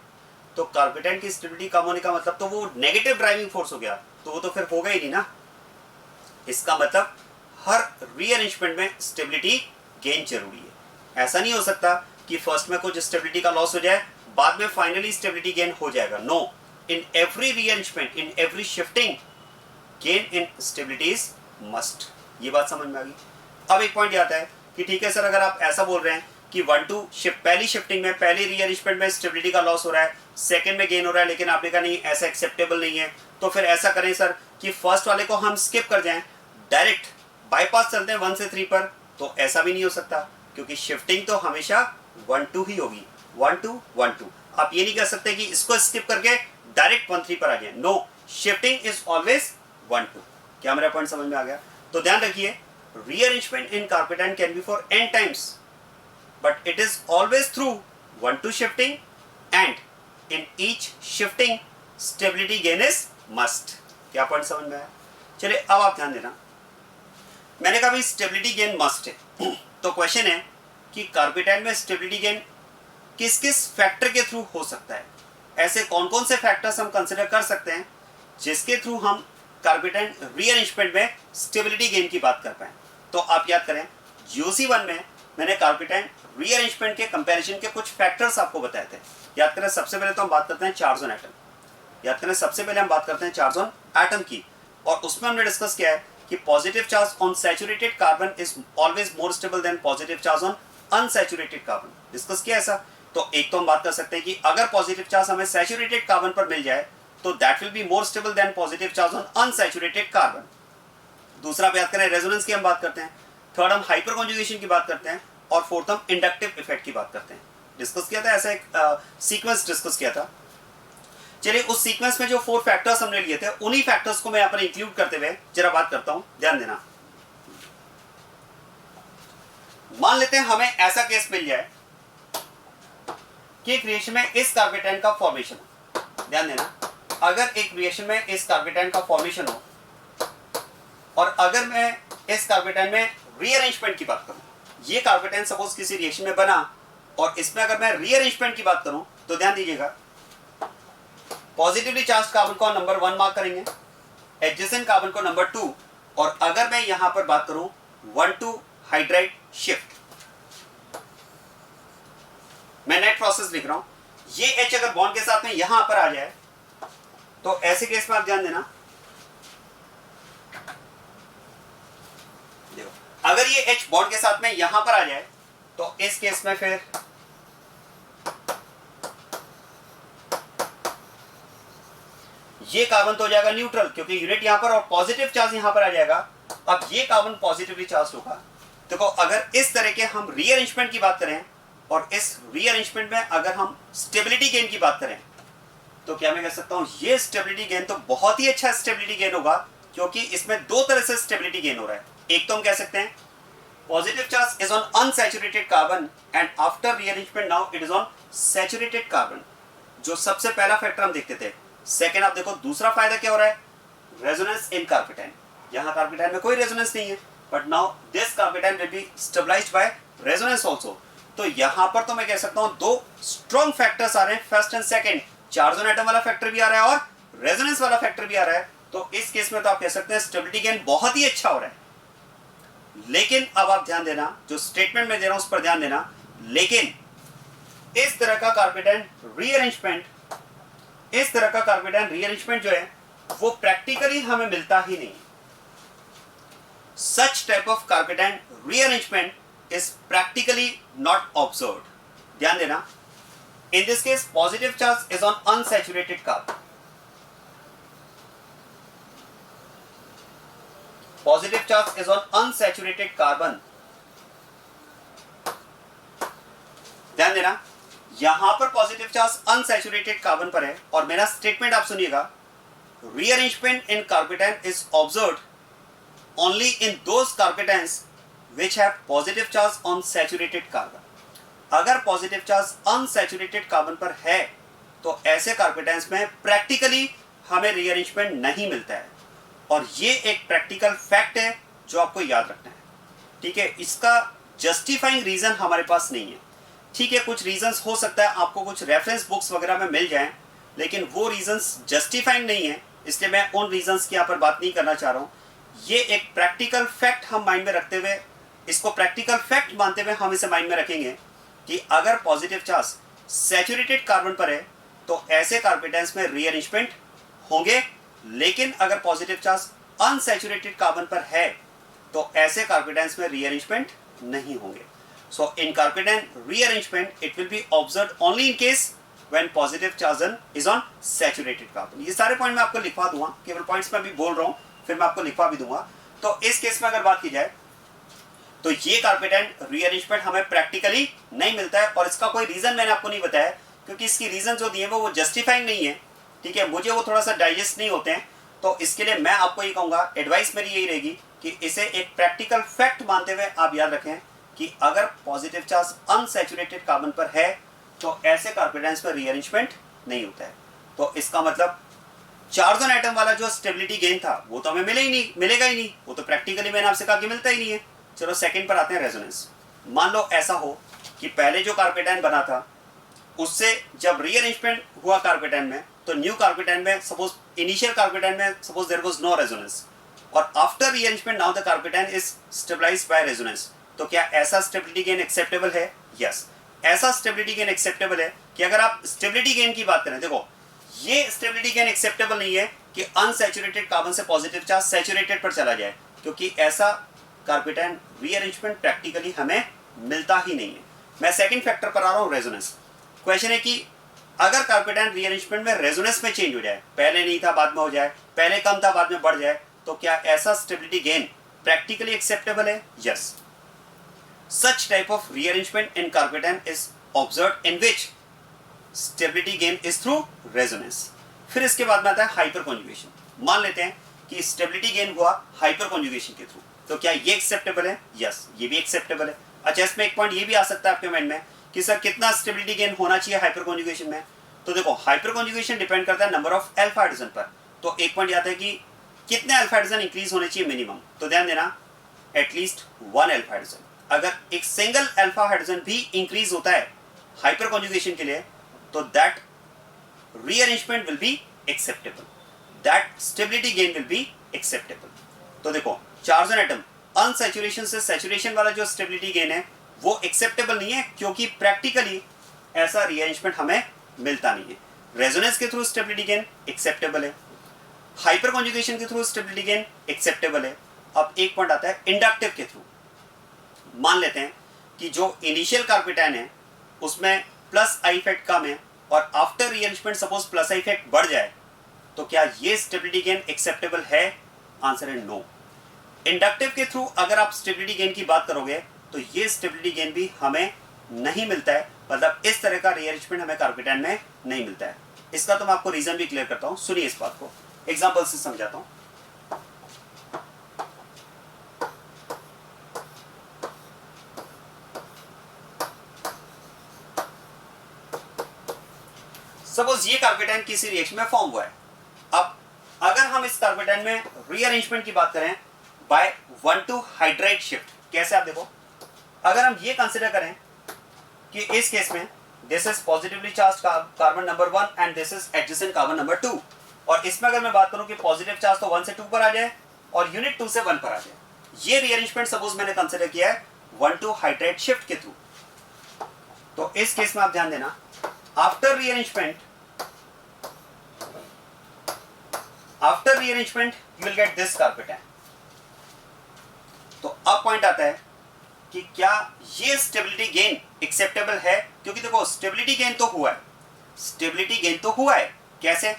तो कार्पेटेन की स्टेबिलिटी कम होने का मतलब तो वो नेगेटिव ड्राइविंग फोर्स हो गया, तो वो तो फिर होगा ही नहीं ना। इसका मतलब हर रीअरेंजमेंट में स्टेबिलिटी गेन जरूरी है। ऐसा नहीं हो सकता कि फर्स्ट में कुछ स्टेबिलिटी का लॉस हो जाए बाद में फाइनली स्टेबिलिटी गेन हो जाएगा। No, in every rearrangement, in every shifting, gain in stability is must. ये बात समझ में आ गई। अब एक पॉइंट आता है कि ठीक है सर, अगर आप ऐसा बोल रहे हैं कि 1-2 शिफ्ट, पहली शिफ्टिंग में पहली रीअरेंजमेंट में स्टेबिलिटी का लॉस हो रहा है, सेकंड में गेन हो रहा है, लेकिन आपने कहा नहीं ऐसा एक्सेप्टेबल नहीं है, तो फिर ऐसा करें सर कि फर्स्ट वाले को हम स्किप कर जाएं, डायरेक्ट बाईपास चलते हैं 1 से 3 पर। तो ऐसा भी नहीं हो सकता, क्योंकि शिफ्टिंग तो हमेशा 1-2 ही होगी, 1-2 1-2। आप ये नहीं कर सकते कि इसको स्किप करके डायरेक्ट 1-3 पर आ जाए। No, shifting is always 1-2। क्या मेरा पॉइंट समझ में आ गया? तो ध्यान रखिए, rearrangement in carpetan can be for n times, but it is always through 1-2 shifting, and in each shifting stability gain is must। क्या पॉइंट समझ में आया? चलिए अब आप ध्यान देना, मैंने कहा भाई स्टेबिलिटी गेन मस्ट है, तो क्वेश्चन है कि कार्पेटेन में स्टेबिलिटी गेन किस किस फैक्टर के थ्रू हो सकता है। ऐसे कौन कौन से फैक्टर्स हम कंसिडर कर सकते हैं जिसके थ्रू हम कार्पेटेन रीअरेंजमेंट में स्टेबिलिटी गेन की बात कर पाए। तो आप याद करें, GOC1 में मैंने कार्पेटेन रीअरेंजमेंट के कंपैरिजन के कुछ फैक्टर्स आपको बताए थे। याद करें, सबसे पहले तो हम बात करते हैं चार्ज ऑन एटम। याद करें, सबसे पहले हम बात करते हैं चार्ज ऑन एटम की, और उसमें हमने डिस्कस किया है कि positive charge on saturated carbon is always more stable then positive charge on unsaturated carbon. Discuss किया ऐसा। तो एक तो हम बात कर सकते हैं कि अगर पॉजिटिव चार्ज हमें सैचुरेटेड कार्बन पर मिल जाए तो that will be more stable then positive charge on unsaturated carbon. दूसरा बात करें रेजोनेंस की, हम बात करते हैं। थर्ड हम हाइपर कॉन्जुगेशन की बात करते हैं, और फोर्थ हम इंडक्टिव इफेक्ट की बात करते हैं। डिस्कस किया था ऐसा एक सीक्वेंस डिस्कस किया था। चलिए उस सीक्वेंस में जो 4 फैक्टर्स हमने लिए थे उन्हीं फैक्टर्स को मैं यहाँ पर इंक्लूड करते हुए जरा बात करता हूं, ध्यान देना। मान लेते हैं हमें ऐसा केस मिल जाए कि एक रिएक्शन में इस कार्पेटेन का फॉर्मेशन हो। ध्यान देना, अगर एक रिएक्शन में इस कार्पेटेन का फॉर्मेशन हो और अगर मैं इस कार्पेटेन में रीअरेंजमेंट की बात करूं, ये कार्पेटेन सपोज किसी रिएक्शन में बना और इसमें अगर मैं रीअरेंजमेंट की बात करूं तो ध्यान दीजिएगा, पॉजिटिवली चार्ज कार्बन को नंबर 1 मार्क करेंगे, एडजेसेंट कार्बन को नंबर 2, और अगर मैं यहां पर बात करूं 1-2 हाइड्राइड शिफ्ट, मैं नेट प्रोसेस लिख रहा हूं, ये H अगर बॉन्ड के साथ में यहां पर आ जाए तो ऐसे केस में आप ध्यान देना, देखो अगर ये H बॉन्ड के साथ में यहां पर आ जाए तो इस केस में फिर ये कार्बन तो हो जाएगा न्यूट्रल, क्योंकि यूनिट यहां पर और पॉजिटिव चार्ज यहां पर आ जाएगा। अब ये कार्बन पॉजिटिवली चार्ज होगा। देखो अगर इस तरह के हम रीअरेंजमेंट की बात करें और इस रीअरेंजमेंट में अगर हम स्टेबिलिटी गेन की बात करें तो क्या मैं कह सकता हूं ये स्टेबिलिटी गेन तो बहुत ही अच्छा स्टेबिलिटी गेन होगा, क्योंकि इसमें 2 तरह से स्टेबिलिटी गेन हो रहा है। एक तो हम कह सकते हैं positive charge is on unsaturated carbon and after rearrangement now it is on saturated carbon, जो सबसे पहला फैक्टर हम देखते थे। सेकेंड आप देखो दूसरा फायदा क्या हो रहा है, रेजोनेंस इन कार्पेटेन। यहां कार्पेटेन में कोई रेजोनेंस नहीं है, but now this carbocation will be stabilised by resonance also. तो यहां पर तो मैं कह सकता हूं 2 स्ट्रॉन्ग फैक्टर्स आ रहे हैं, first and second, charge on atom वाला फैक्टर भी आ रहा है और रेजोनेंस वाला फैक्टर भी आ रहा है। तो इस केस में तो आप कह सकते हैं स्टेबिलिटी गेन बहुत ही अच्छा हो रहा है। लेकिन अब आप ध्यान देना, जो स्टेटमेंट में दे रहा हूं उस पर ध्यान देना, लेकिन इस तरह का कार्पेट रीअरेंजमेंट, इस तरह का कार्पेट रीअरेंजमेंट जो है वो प्रैक्टिकली हमें मिलता ही नहीं। Such type of carpet rearrangement is practically not observed. ध्यान देना, इन this case positive charge is on unsaturated carbon, positive charge is on unsaturated carbon. ध्यान देना, यहां पर पॉजिटिव चार्ज अनसैचुरेटेड कार्बन पर है और मेरा स्टेटमेंट आप सुनिएगा, rearrangement in carbocation is observed only in those carbocations which have positive charge on saturated carbon. अगर पॉजिटिव चार्ज अनसैचुरेटेड कार्बन पर है तो ऐसे कार्पेटाइन्स में प्रैक्टिकली हमें रीअरेंजमेंट नहीं मिलता है, और ये एक प्रैक्टिकल फैक्ट है जो आपको याद रखना है। ठीक है, इसका जस्टिफाइंग रीजन हमारे पास नहीं है। ठीक है, कुछ रीजंस हो सकता है आपको कुछ रेफरेंस बुक्स वगैरह में मिल जाएं, लेकिन वो रीजंस जस्टिफाइंग नहीं है, इसलिए मैं उन रीजंस की यहाँ पर बात नहीं करना चाह रहा हूँ। ये एक प्रैक्टिकल फैक्ट हम माइंड में रखते हुए, इसको प्रैक्टिकल फैक्ट मानते हुए हम इसे माइंड में रखेंगे कि अगर पॉजिटिव चार्ज सैचुरेटेड कार्बन पर है तो ऐसे कार्पेटाइन्स में रीअरेंजमेंट होंगे, लेकिन अगर पॉजिटिव चार्ज अनसैचुरेटेड कार्बन पर है तो ऐसे कार्पेटाइन्स में रीअरेंजमेंट नहीं होंगे। So in carpetine rearrangement it will be observed only in case when positive charge is on saturated carbon। ये सारे पॉइंट मैं आपको लिखवा दूंगा, केवल पॉइंट्स मैं अभी बोल रहा हूँ, फिर मैं आपको लिखवा भी दूंगा। तो इस केस में अगर बात की जाए तो ये कार्पेटाइन रीअरेंजमेंट हमें प्रैक्टिकली नहीं मिलता है, और इसका कोई रीजन मैंने आपको नहीं बताया क्योंकि इसकी रीजन जो दिए वो जस्टिफाइंग नहीं है। ठीक है, मुझे वो थोड़ा सा डाइजेस्ट नहीं होते हैं, तो इसके लिए मैं आपको ये कहूँगा, एडवाइस मेरी यही रहेगी कि इसे एक प्रैक्टिकल फैक्ट मानते हुए आप याद रखें कि अगर पॉजिटिव चार्ज अनसैचुरेटेड कार्बन पर है तो ऐसे कार्पेटाइन्स पर रीअरेंजमेंट नहीं होता है। तो इसका मतलब चार्ज ऑन एटम वाला जो स्टेबिलिटी गेन था वो तो हमें मिलेगा ही नहीं, वो तो प्रैक्टिकली मैंने आपसे कहा कि मिलता ही नहीं है। चलो सेकंड पर आते हैं, रेजोनेंस। मान लो ऐसा हो कि पहले जो कार्पेटाइन बना था उससे जब रीअरेंजमेंट हुआ कार्पेटाइन में, तो न्यू कार्पेटाइन में सपोज, इनिशियल कार्पेटाइन में suppose there was no resonance, और after rearrangement now the carbocation is stabilized by resonance. तो क्या ऐसा स्टेबिलिटी गेन एक्सेप्टेबल है? यस, ऐसा स्टेबिलिटी गेन एक्सेप्टेबल है। कि अगर आप स्टेबिलिटी गेन की बात करें, देखो ये स्टेबिलिटी गेन एक्सेप्टेबल नहीं है कि अनसैचुरेटेड कार्बन से पॉजिटिव चार्ज सैचुरेटेड पर चला जाए, क्योंकि ऐसा कार्पेटाइन रीअरेंजमेंट प्रैक्टिकली हमें मिलता ही नहीं है। मैं सेकंड फैक्टर पर आ रहा हूँ, रेजोनेंस। क्वेश्चन है कि अगर कार्पेटाइन रीअरेंजमेंट में रेजोनेंस में चेंज हो जाए, पहले नहीं था बाद में हो जाए, पहले कम था बाद में बढ़ जाए, तो क्या ऐसा स्टेबिलिटी गेन प्रैक्टिकली एक्सेप्टेबल है? Yes, such type of rearrangement in carpetan is observed in which stability gain is through resonance। फिर इसके बाद में आता है हाइपर कॉन्जुगेशन। मान लेते हैं कि स्टेबिलिटी गेन हुआ हाइपर कॉन्जुगेशन के थ्रू, तो क्या ये एक्सेप्टेबल है? यस, ये भी एक्सेप्टेबल है। अच्छा, इसमें एक पॉइंट ये भी आ सकता है आपके माइंड में कि सर कितना स्टेबिलिटी गेन होना चाहिए हाइपर कॉन्जुगेशन में? तो देखो, हाइपर कॉन्जुगेशन डिपेंड करता है नंबर ऑफ अल्फा हाइड्रोजन पर। तो एक पॉइंट आता है कि कितने अल्फा हाइड्रोजन इंक्रीज होने चाहिए मिनिमम, तो ध्यान देना एटलीस्ट 1 अल्फा हाइड्रोजन। अगर एक सिंगल अल्फा हाइड्रोजन भी इंक्रीज होता है हाइपर कॉन्जुगेशन के लिए, तो that rearrangement will be acceptable, that stability gain will be acceptable. तो देखो, चार्ज ऑन एटम अनसैचुरेशन से सैचुरेशन वाला जो स्टेबिलिटी गेन है वो एक्सेप्टेबल नहीं है, क्योंकि प्रैक्टिकली ऐसा रीअरेंजमेंट हमें मिलता नहीं है। रेजोनेंस के थ्रू स्टेबिलिटी गेन एक्सेप्टेबल है, हाइपर कॉन्जुगेशन के थ्रू स्टेबिलिटी गेन एक्सेप्टेबल है। अब एक पॉइंट आता है इंडक्टिव के थ्रू। मान लेते हैं कि जो इनिशियल कार्पेटाइन है उसमें प्लस आई इफेक्ट कम है, और after rearrangement suppose plus I effect बढ़ जाए, तो क्या ये स्टेबिलिटी गेन एक्सेप्टेबल है? आंसर है नो। इंडक्टिव के थ्रू अगर आप स्टेबिलिटी गेन की बात करोगे तो ये स्टेबिलिटी गेन भी हमें नहीं मिलता है, मतलब इस तरह का रीअरेंजमेंट हमें कार्पेटाइन में नहीं मिलता है। इसका तो मैं आपको रीजन भी क्लियर करता हूँ, सुनिए इस बात को, एग्जाम्पल से समझाता हूँ। सपोज ये कार्पेटाइन किसी रिएक्शन में फॉर्म हुआ है। अब अगर हम इस कार्पेटाइन में रीअरेंजमेंट की बात करें बाय 1,2 हाइड्राइड शिफ्ट, कैसे? आप देखो, अगर हम ये कंसिडर करें कि इस केस में this is positively charge carbon number 1 and this is adjacent carbon number 2, और इसमें अगर मैं बात करूं कि पॉजिटिव चार्ज तो 1 से 2 पर आ जाए और यूनिट 2 से 1 पर आ जाए, ये रीअरेंजमेंट सपोज मैंने कंसिडर किया है 1,2 हाइड्राइड शिफ्ट के थ्रू। तो इस केस में आप ध्यान देना, after rearrangement you will get this carpet. तो अब पॉइंट आता है कि क्या ये स्टेबिलिटी गेन एक्सेप्टेबल है, क्योंकि देखो स्टेबिलिटी गेन तो हुआ है, कैसे?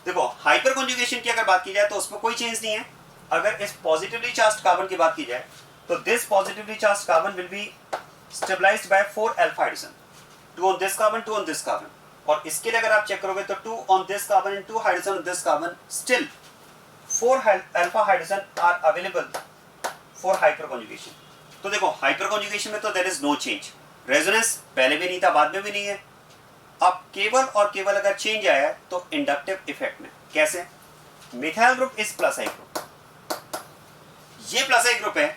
देखो हाइपर कॉन्जुगेशन की अगर बात की जाए तो उसमें कोई चेंज नहीं है। अगर इस पॉजिटिवली चार्ज्ड कार्बन की बात की जाए तो this positively charged carbon will be stabilised by 4 alpha hydrogen, 2 on this carbon, 2 on this carbon. और इसके लिए अगर आप चेक करोगे तो 2 on this carbon and 2 hydrogen on this carbon, still 4 alpha hydrogen are available for hyperconjugation. तो देखो hyperconjugation में तो there is no change, resonance पहले भी नहीं था, बाद में भी नहीं है। अब केवल और केवल अगर चेंज आया है तो इंडक्टिव इफेक्ट में। कैसे? Methyl group is plus I group, ये प्लस आई ग्रुप है,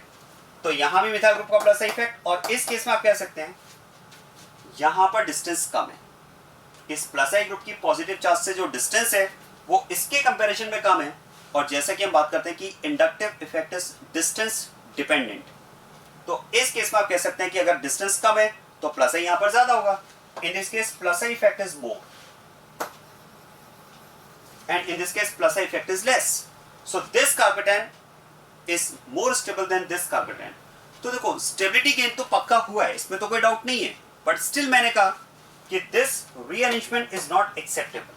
तो यहां भी मिथाइल ग्रुप का प्लस आई इफेक्ट। और इस केस में आप कह सकते हैं यहां पर डिस्टेंस कम है, इस प्लस आई ग्रुप की पॉजिटिव चार्ज से जो डिस्टेंस है वो इसके कंपैरिजन में कम है। और जैसा कि हम बात करते हैं कि inductive effect is distance dependent, तो इस केस में आप कह सकते हैं कि अगर डिस्टेंस कम है तो प्लस आई यहां पर ज्यादा होगा। In this case plus I effect is more and in this case plus I effect is less. So this carbocation is more stable than this carbocation. तो देखो स्टेबिलिटी गेन तो पक्का हुआ है, इसमें तो कोई डाउट नहीं है, बट स्टिल मैंने कहा कि this rearrangement is not acceptable,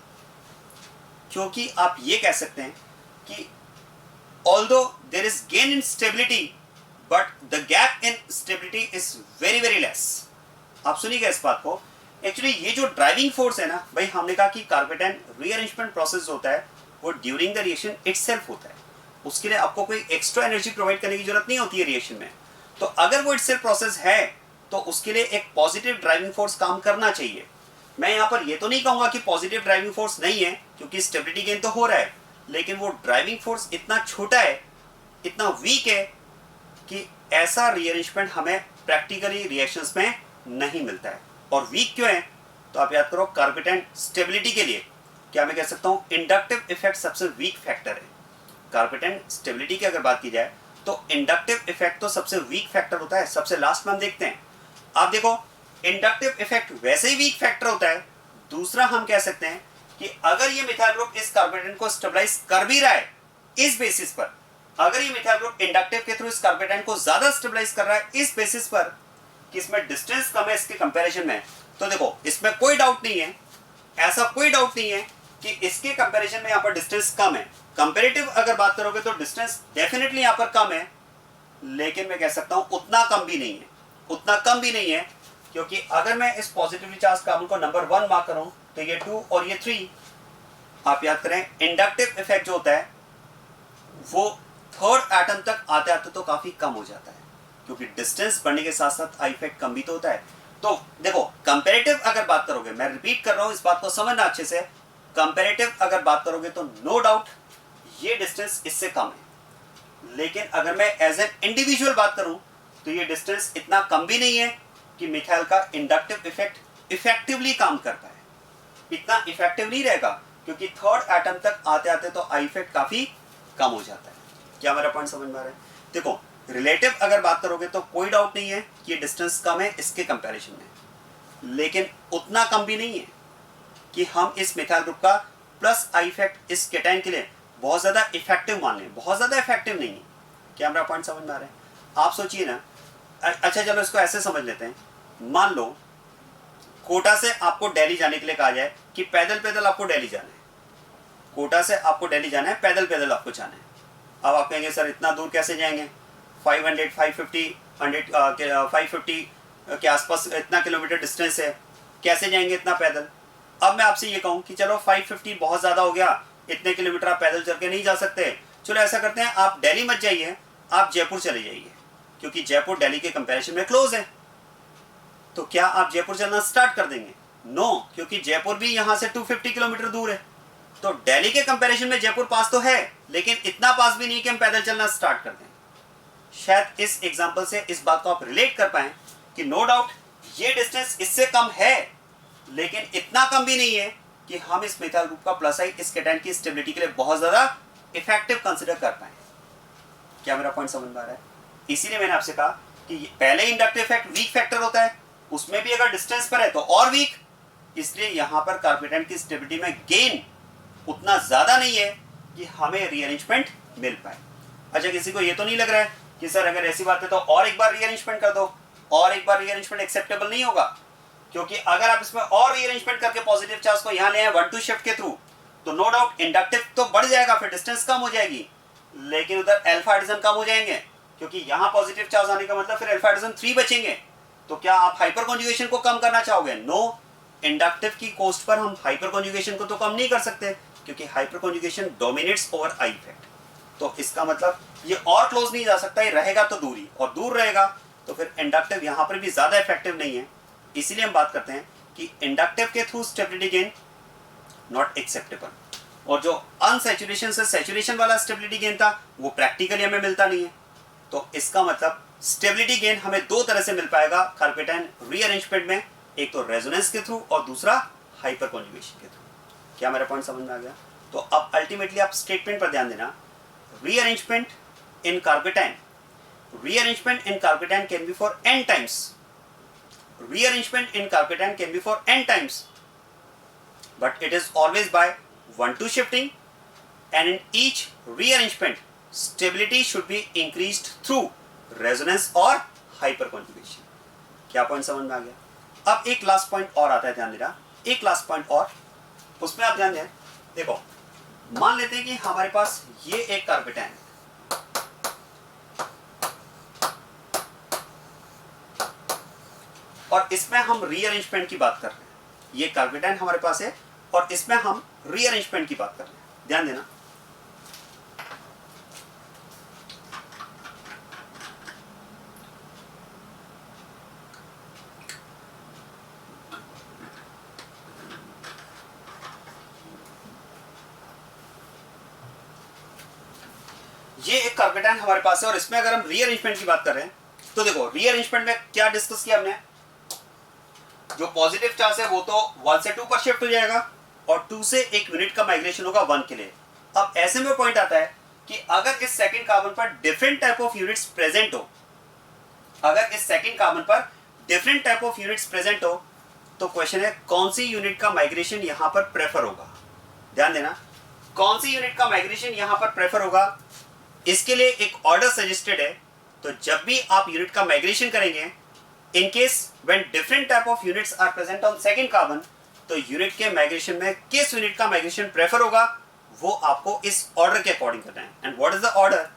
क्योंकि आप ये कह सकते हैं कि although there is gain in stability but the gap in stability is very very less। आप सुनिएगा इस बात को। एक्चुअली ये जो ड्राइविंग फोर्स है ना भाई, हमने कहा कि कार्पेटैन रीअरेंजमेंट प्रोसेस होता है वो ड्यूरिंग द रिएक्शन इटसेल्फ होता है, उसके लिए आपको कोई एक्स्ट्रा एनर्जी प्रोवाइड करने की जरूरत नहीं होती है रिएक्शन में। तो अगर वो इटसेल्फ प्रोसेस है तो उसके लिए एक पॉजिटिव ड्राइविंग फोर्स काम करना चाहिए। मैं यहाँ पर ये तो नहीं कहूंगा कि पॉजिटिव ड्राइविंग फोर्स नहीं है, क्योंकि स्टेबिलिटी गेन तो हो रहा है, लेकिन वो ड्राइविंग फोर्स इतना छोटा है, इतना वीक है कि ऐसा रीअरेंजमेंट हमें प्रैक्टिकली रिएक्शंस में नहीं मिलता है। और वीक क्यों है? तो आप याद करो कार्पेटैन स्टेबिलिटी के लिए क्या मैं कह सकता हूँ इंडक्टिव इफेक्ट सबसे वीक फैक्टर है। कार्पेटैन स्टेबिलिटी की अगर बात की जाए तो इंडक्टिव इफेक्ट तो सबसे वीक फैक्टर होता है, सबसे लास्ट में हम देखते हैं। आप देखो इंडक्टिव इफेक्ट वैसे ही वीक फैक्टर होता है। दूसरा हम कह सकते हैं कि अगर ये मिथाइल ग्रुप इस कार्पेटैन को स्टेबलाइज कर भी रहा है, इस बेसिस पर अगर ये मिथाइल ग्रुप इंडक्टिव के थ्रू इस कार्पेटैन को ज्यादा स्टेबलाइज कर रहा है इस बेसिस पर कि इसमें डिस्टेंस कम है इसके कंपैरिजन में, तो देखो इसमें कोई डाउट नहीं है, ऐसा कोई डाउट नहीं है कि इसके कंपैरिजन में यहाँ पर डिस्टेंस कम है। कंपैरेटिव अगर बात करोगे तो डिस्टेंस डेफिनेटली यहाँ पर कम है, लेकिन मैं कह सकता हूँ उतना कम भी नहीं है, उतना कम भी नहीं है, क्योंकि अगर मैं इस पॉजिटिवली चार्ज कार्बन को नंबर 1 मार्क करूं तो ये 2 और ये 3। आप याद करें इंडक्टिव इफेक्ट जो होता है वो थर्ड एटम तक आते आते तो काफी कम हो जाता है, क्योंकि डिस्टेंस बढ़ने के साथ साथ आई इफेक्ट कम भी तो होता है। तो देखो कंपैरेटिव अगर बात करोगे, मैं रिपीट कर रहा हूं इस बात को समझना अच्छे से, कंपैरेटिव अगर बात करोगे तो नो डाउट ये डिस्टेंस इससे कम है, लेकिन अगर मैं एज एन इंडिविजुअल बात करूं तो ये डिस्टेंस इतना कम भी नहीं है कि मिथाइल का इंडक्टिव इफेक्ट इफेक्टिवली काम कर पाए। इतना इफेक्टिव नहीं रहेगा, क्योंकि थर्ड एटम तक आते आते तो आई इफेक्ट काफी कम हो जाता है। क्या मेरा पॉइंट समझ में आ रहा है? देखो रिलेटिव अगर बात करोगे तो कोई डाउट नहीं है कि ये डिस्टेंस कम है इसके कंपैरिजन में, लेकिन उतना कम भी नहीं है कि हम इस मिथाइल ग्रुप का प्लस आई इफेक्ट इस केटाइन के लिए बहुत ज्यादा इफेक्टिव मान लें। बहुत ज्यादा इफेक्टिव नहीं है। क्या मेरा पॉइंट समझ में आ रहा है? आप सोचिए ना, अच्छा चलो इसको ऐसे समझ लेते हैं, मान लो कोटा से आपको दिल्ली जाने के लिए कहा जाए कि पैदल पैदल आपको दिल्ली जाना है, कोटा से आपको दिल्ली जाना है, पैदल पैदल आपको जाना है। अब आप कहेंगे सर इतना दूर कैसे जाएंगे, 500 550 के आसपास इतना किलोमीटर डिस्टेंस है, कैसे जाएंगे इतना पैदल? अब मैं आपसे ये कहूँ कि चलो 550 बहुत ज़्यादा हो गया, इतने किलोमीटर आप पैदल चल के नहीं जा सकते, चलो ऐसा करते हैं आप दिल्ली मत जाइए, आप जयपुर चले जाइए, क्योंकि जयपुर दिल्ली के कंपैरिजन में क्लोज है। तो क्या आप जयपुर चलना स्टार्ट कर देंगे? नो, क्योंकि जयपुर भी यहाँ से 250 किलोमीटर दूर है। तो दिल्ली के कंपैरिजन में जयपुर पास तो है, लेकिन इतना पास भी नहीं कि हम पैदल चलना स्टार्ट कर दें। शायद इस एग्जांपल से इस बात को आप रिलेट कर पाए कि नो डाउट ये डिस्टेंस इससे कम है, लेकिन इतना कम भी नहीं है कि हम इस मिथाइल ग्रुप का प्लस आई इस केटाइन की स्टेबिलिटी के लिए बहुत ज्यादा इफेक्टिव कंसिडर कर पाए। क्या मेरा पॉइंट समझ में आ रहा है? इसीलिए मैंने आपसे कहा कि पहले इंडक्टिव इफेक्ट वीक फैक्टर होता है, उसमें भी अगर डिस्टेंस पर है तो और वीक, इसलिए यहां पर कार्पेटेंट की स्टेबिलिटी में गेन उतना ज्यादा नहीं है कि हमें रीअरेंजमेंट मिल पाए। अच्छा, किसी को ये तो नहीं लग रहा है कि सर अगर ऐसी बात है तो और एक बार रीअरेंजमेंट कर दो? और एक बार रीअरेंजमेंट एक्सेप्टेबल नहीं होगा, क्योंकि अगर आप इसमें और रीअरेंजमेंट करके पॉजिटिव चार्ज को यहां ले आए 1-2 शिफ्ट के थ्रू, तो नो डाउट इंडक्टिव तो बढ़ जाएगा, फिर डिस्टेंस कम हो जाएगी, लेकिन उधर अल्फा हाइड्रोजन कम हो जाएंगे, क्योंकि यहां पॉजिटिव चार्ज आने का मतलब फिर अल्फा हाइड्रोजन 3 बचेंगे। तो क्या आप हाइपर कॉन्जुगेशन को कम करना चाहोगे? नो, इंडक्टिव की कोस्ट पर हम हाइपर कॉन्जुगेशन को तो कम नहीं कर सकते, क्योंकि hyper conjugation dominates over I effect. तो इसका मतलब ये और क्लोज नहीं जा सकता, ये रहेगा तो दूरी, और दूर रहेगा तो फिर इंडक्टिव यहां पर भी ज्यादा इफेक्टिव नहीं है। इसीलिए हम बात करते हैं कि इंडक्टिव के through stability gain not acceptable, और जो अनसैचुरेशन से सैचुरेशन वाला स्टेबिलिटी गेन था वो प्रैक्टिकली हमें मिलता नहीं है। तो इसका मतलब स्टेबिलिटी गेन हमें दो तरह से मिल पाएगा कार्पेटाइन रीअरेंजमेंट में, एक तो रेजोनेंस के थ्रू और दूसरा हाइपर कॉन्जुगेशन के थ्रू। क्या मेरा पॉइंट समझ में आ गया? तो अब अल्टीमेटली आप स्टेटमेंट पर ध्यान देना, rearrangement in carbocation, rearrangement in carpetine can be for n times. Rearrangement in carpetine can be for n times, but it is always by 1-2 shifting, and in each rearrangement stability should be increased through resonance or hyperconjugation. क्या point समझ में आ गया? अब एक last point और आता है, ध्यान देना, एक लास्ट पॉइंट और, उसमें आप ध्यान दें। देखो, मान लेते हैं कि हमारे पास ये एक कार्पेटाइन है, और इसमें हम रीअरेंजमेंट की बात कर रहे हैं। ये कार्पेटाइन हमारे पास है और इसमें हम रीअरेंजमेंट की बात कर रहे हैं, ध्यान देना। ये एक कार्पेटाइन हमारे पास है और इसमें अगर हम रीअरेंजमेंट की बात कर रहे हैं तो देखो, रीअरेंजमेंट में क्या डिस्कस किया हमने, जो पॉजिटिव चार्ज है वो तो 1 से 2 पर शिफ्ट हो जाएगा और 2 से 1 यूनिट का माइग्रेशन होगा 1 के लिए। अब ऐसे में पॉइंट आता है कि अगर इस सेकंड कार्बन पर different type of units present हो, अगर इस सेकंड कार्बन पर different type of units present हो, तो क्वेश्चन है कौन सी यूनिट का माइग्रेशन यहां पर प्रेफर होगा। ध्यान देना, कौन सी यूनिट का माइग्रेशन यहां पर प्रेफर होगा, इसके लिए एक ऑर्डर सजेस्टेड है। तो जब भी आप यूनिट का माइग्रेशन करेंगे, in case when different type of units are present on second carbon, तो यूनिट के माइग्रेशन में किस यूनिट का माइग्रेशन प्रेफर होगा वो आपको इस ऑर्डर के अकॉर्डिंग करना है। And what is the order?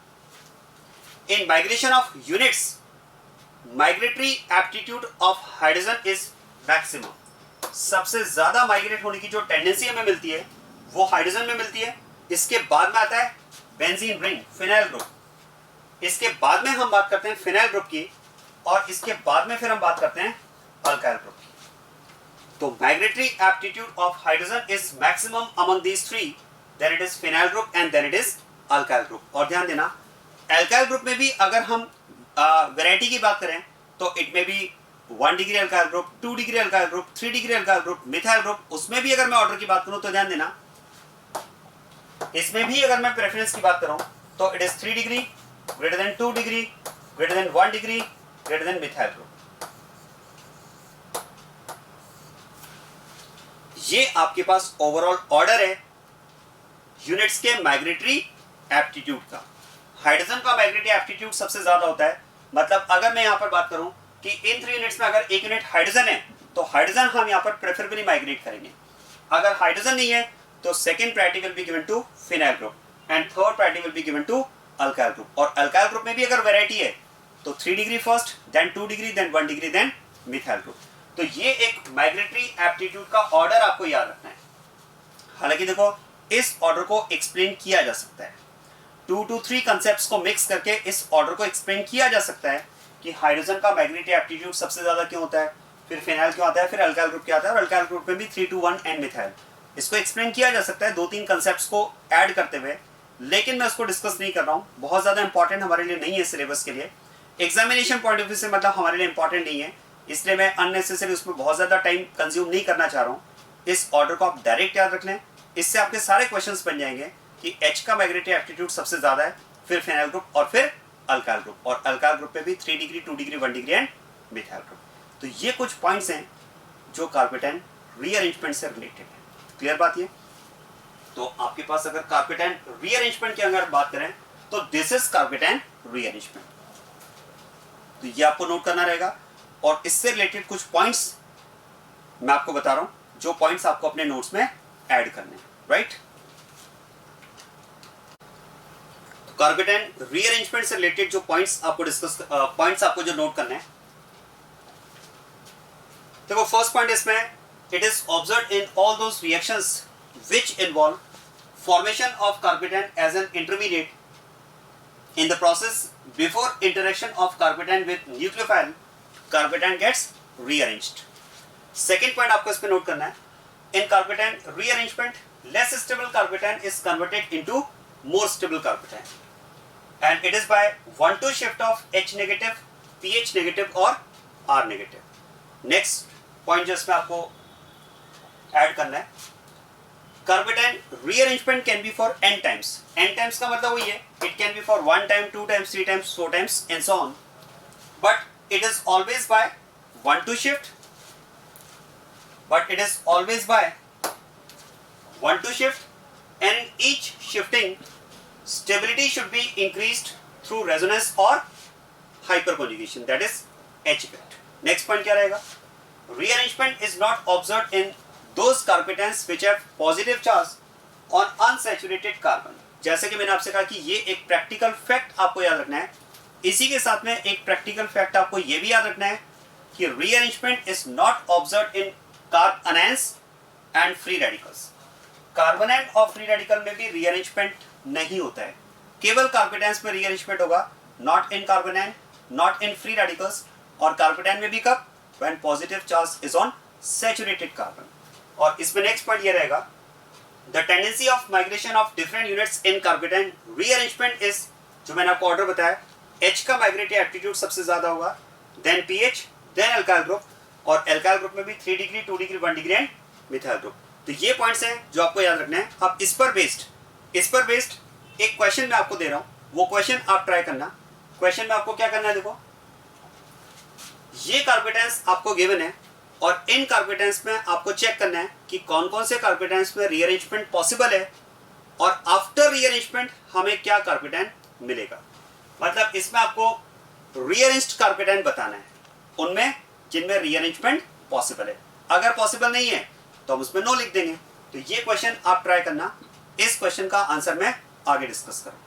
In migration of units, migratory aptitude of hydrogen is maximum. सबसे ज्यादा माइग्रेट होने की जो टेंडेंसी हमें मिलती है वो हाइड्रोजन में मिलती है। इसके बाद में आता है बेंजीन रिंग, फिनाइल ग्रुप। इसके बाद में हम बात करते हैं फिनाइल ग्रुप की, और इसके बाद में फिर हम बात करते हैं अल्काइल ग्रुप की। तो migratory aptitude of hydrogen is maximum among these three, then it is phenyl group and then it is alkyl group. और ध्यान देना, अल्काइल ग्रुप में भी अगर हम वैरायटी की बात करें तो इट में भी 1 degree alkyl group, 2 degree alkyl group, 3 degree alkyl group, methyl group. उसमें भी अगर मैं ऑर्डर की बात करूं तो ध्यान देना, इसमें भी अगर मैं प्रेफरेंस की बात करूं तो it is 3 degree, greater than 2 degree, greater than 1 degree, greater than methyl group. ये आपके पास ओवरऑल ऑर्डर है यूनिट्स के माइग्रेटरी एप्टीट्यूड का। हाइड्रोजन का माइग्रेटरी एप्टीट्यूड सबसे ज्यादा होता है। मतलब अगर मैं यहां पर बात करूं कि इन 3 यूनिट्स में अगर एक यूनिट हाइड्रोजन है तो हाइड्रोजन हम यहां पर प्रेफरेबली माइग्रेट करेंगे। अगर हाइड्रोजन नहीं है तो second priority will be given to phenyl group and third priority will be given to alkyl group. और अल्काइल ग्रुप में भी अगर वैरायटी है तो 3 degree first, then 2 degree, then 1 degree, then methyl group. तो ये एक माइग्रेटरी एप्टीट्यूड का ऑर्डर आपको याद रखना है। हालांकि देखो, इस ऑर्डर को एक्सप्लेन किया जा सकता है, 2 to 3 कंसेप्ट्स को मिक्स करके इस ऑर्डर को एक्सप्लेन किया जा सकता है कि हाइड्रोजन का माइग्रेटरी एप्टीट्यूड सबसे ज्यादा क्यों होता है, फिर फिनाइल क्यों आता है, फिर अल्काइल ग्रुप क्या आता है, और अल्काइल ग्रुप में भी 3 to 1 एंड मिथाइल। इसको एक्सप्लेन किया जा सकता है 2-3 कंसेप्ट्स को ऐड करते हुए, लेकिन मैं उसको डिस्कस नहीं कर रहा हूँ। बहुत ज्यादा इंपॉर्टेंट हमारे लिए नहीं है सिलेबस के लिए, एग्जामिनेशन पॉइंट ऑफ व्यू से मतलब हमारे लिए इंपॉर्टेंट नहीं है, इसलिए मैं अननेसेसरी उसमें बहुत ज्यादा टाइम कंज्यूम नहीं करना चाह रहा हूँ। इस ऑर्डर को आप डायरेक्ट याद रख लें, इससे आपके सारे क्वेश्चंस बन जाएंगे कि H का माइग्रेटरी एप्टीट्यूड सबसे ज्यादा है, फिर फेनाइल ग्रुप और फिर अल्काइल ग्रुप, और अल्काइल ग्रुप पे भी 3 degree 2 degree 1 degree and methyl group. तो ये कुछ पॉइंट्स हैं जो कार्पेट रीअरेंजमेंट से रिलेटेड है। क्लियर बात ये? तो आपके पास अगर कार्पेट रीअरेंजमेंट की अगर बात करें तो दिस इज कार्पेट रीअरेंजमेंट। तो ये आपको नोट करना रहेगा, और इससे रिलेटेड कुछ पॉइंट्स मैं आपको बता रहा हूं जो पॉइंट्स आपको अपने नोट्स में ऐड करने हैं, राइट? कार्पेट रीअरेंजमेंट से रिलेटेड जो पॉइंट्स आपको पॉइंट्स आपको जो नोट करने हैं, देखो फर्स्ट पॉइंट इसमें, it is observed in all those reactions which involve formation of carpet as an intermediate in the process before interaction of carpet with nucleophile, carpet gets rearranged. Second point आपको इस पे note करना है, in carpet rearrangement less stable carpet is converted into more stable carpet, and it is by 1-2 shift of H negative, pH negative और R negative. Next point जो इसमें आपको add करना है, carpet rearrangement can be for n times. n times का मतलब वही है, it can be for 1 time, 2 times, 3 times, 4 times and so on. But it is always by 1-2 shift. But it is always by 1-2 shift, and each shifting stability should be increased through resonance or hyperconjugation, that is H effect. Next point क्या रहेगा? Rearrangement is not observed in those carpetans which have positive charge on unsaturated carbon. जैसे कि मैंने आपसे कहा कि ये एक प्रैक्टिकल फैक्ट आपको याद रखना है। इसी के साथ में एक प्रैक्टिकल फैक्ट आपको ये भी याद रखना है कि rearrangement is not observed in carbanions and free radicals. Carbonate और फ्री रेडिकल में भी रीअरेंजमेंट नहीं होता है, केवल कार्पेटेंस में रीअरेंजमेंट होगा, not in carbonate, not in free radicals, और कार्पेटेन में भी कब? When positive charge is on saturated carbon. और इसमें नेक्स्ट पॉइंट ये रहेगा, the tendency of migration of different units in कार्पेटेन rearrangement is, जो मैंने आपको ऑर्डर बताया, H का माइग्रेटिव एप्टीट्यूड सबसे ज्यादा होगा, then PH, then alkyl group, और अल्काइल ग्रुप में भी 3 degree 2 degree 1 degree and methyl group. तो ये पॉइंट्स हैं जो आपको याद रखना है। अब इस पर बेस्ड एक क्वेश्चन मैं आपको दे रहा हूं, वो क्वेश्चन आप ट्राई करना। क्वेश्चन में आपको क्या करना है, देखो ये कार्पेटेंस आपको गिवन है, और इन कार्पेटेंस में आपको चेक करना है कि कौन कौन से कार्पेटेंस में रीअरेंजमेंट पॉसिबल है, और आफ्टर रीअरेंजमेंट हमें क्या कार्पेटेन मिलेगा। मतलब इसमें आपको रीअरेंज्ड कार्पेटेन बताना है उनमें जिनमें रीअरेंजमेंट पॉसिबल है। अगर पॉसिबल नहीं है तो हम उसमें नो लिख देंगे। तो ये क्वेश्चन आप ट्राई करना, इस क्वेश्चन का आंसर मैं आगे डिस्कस करूँ।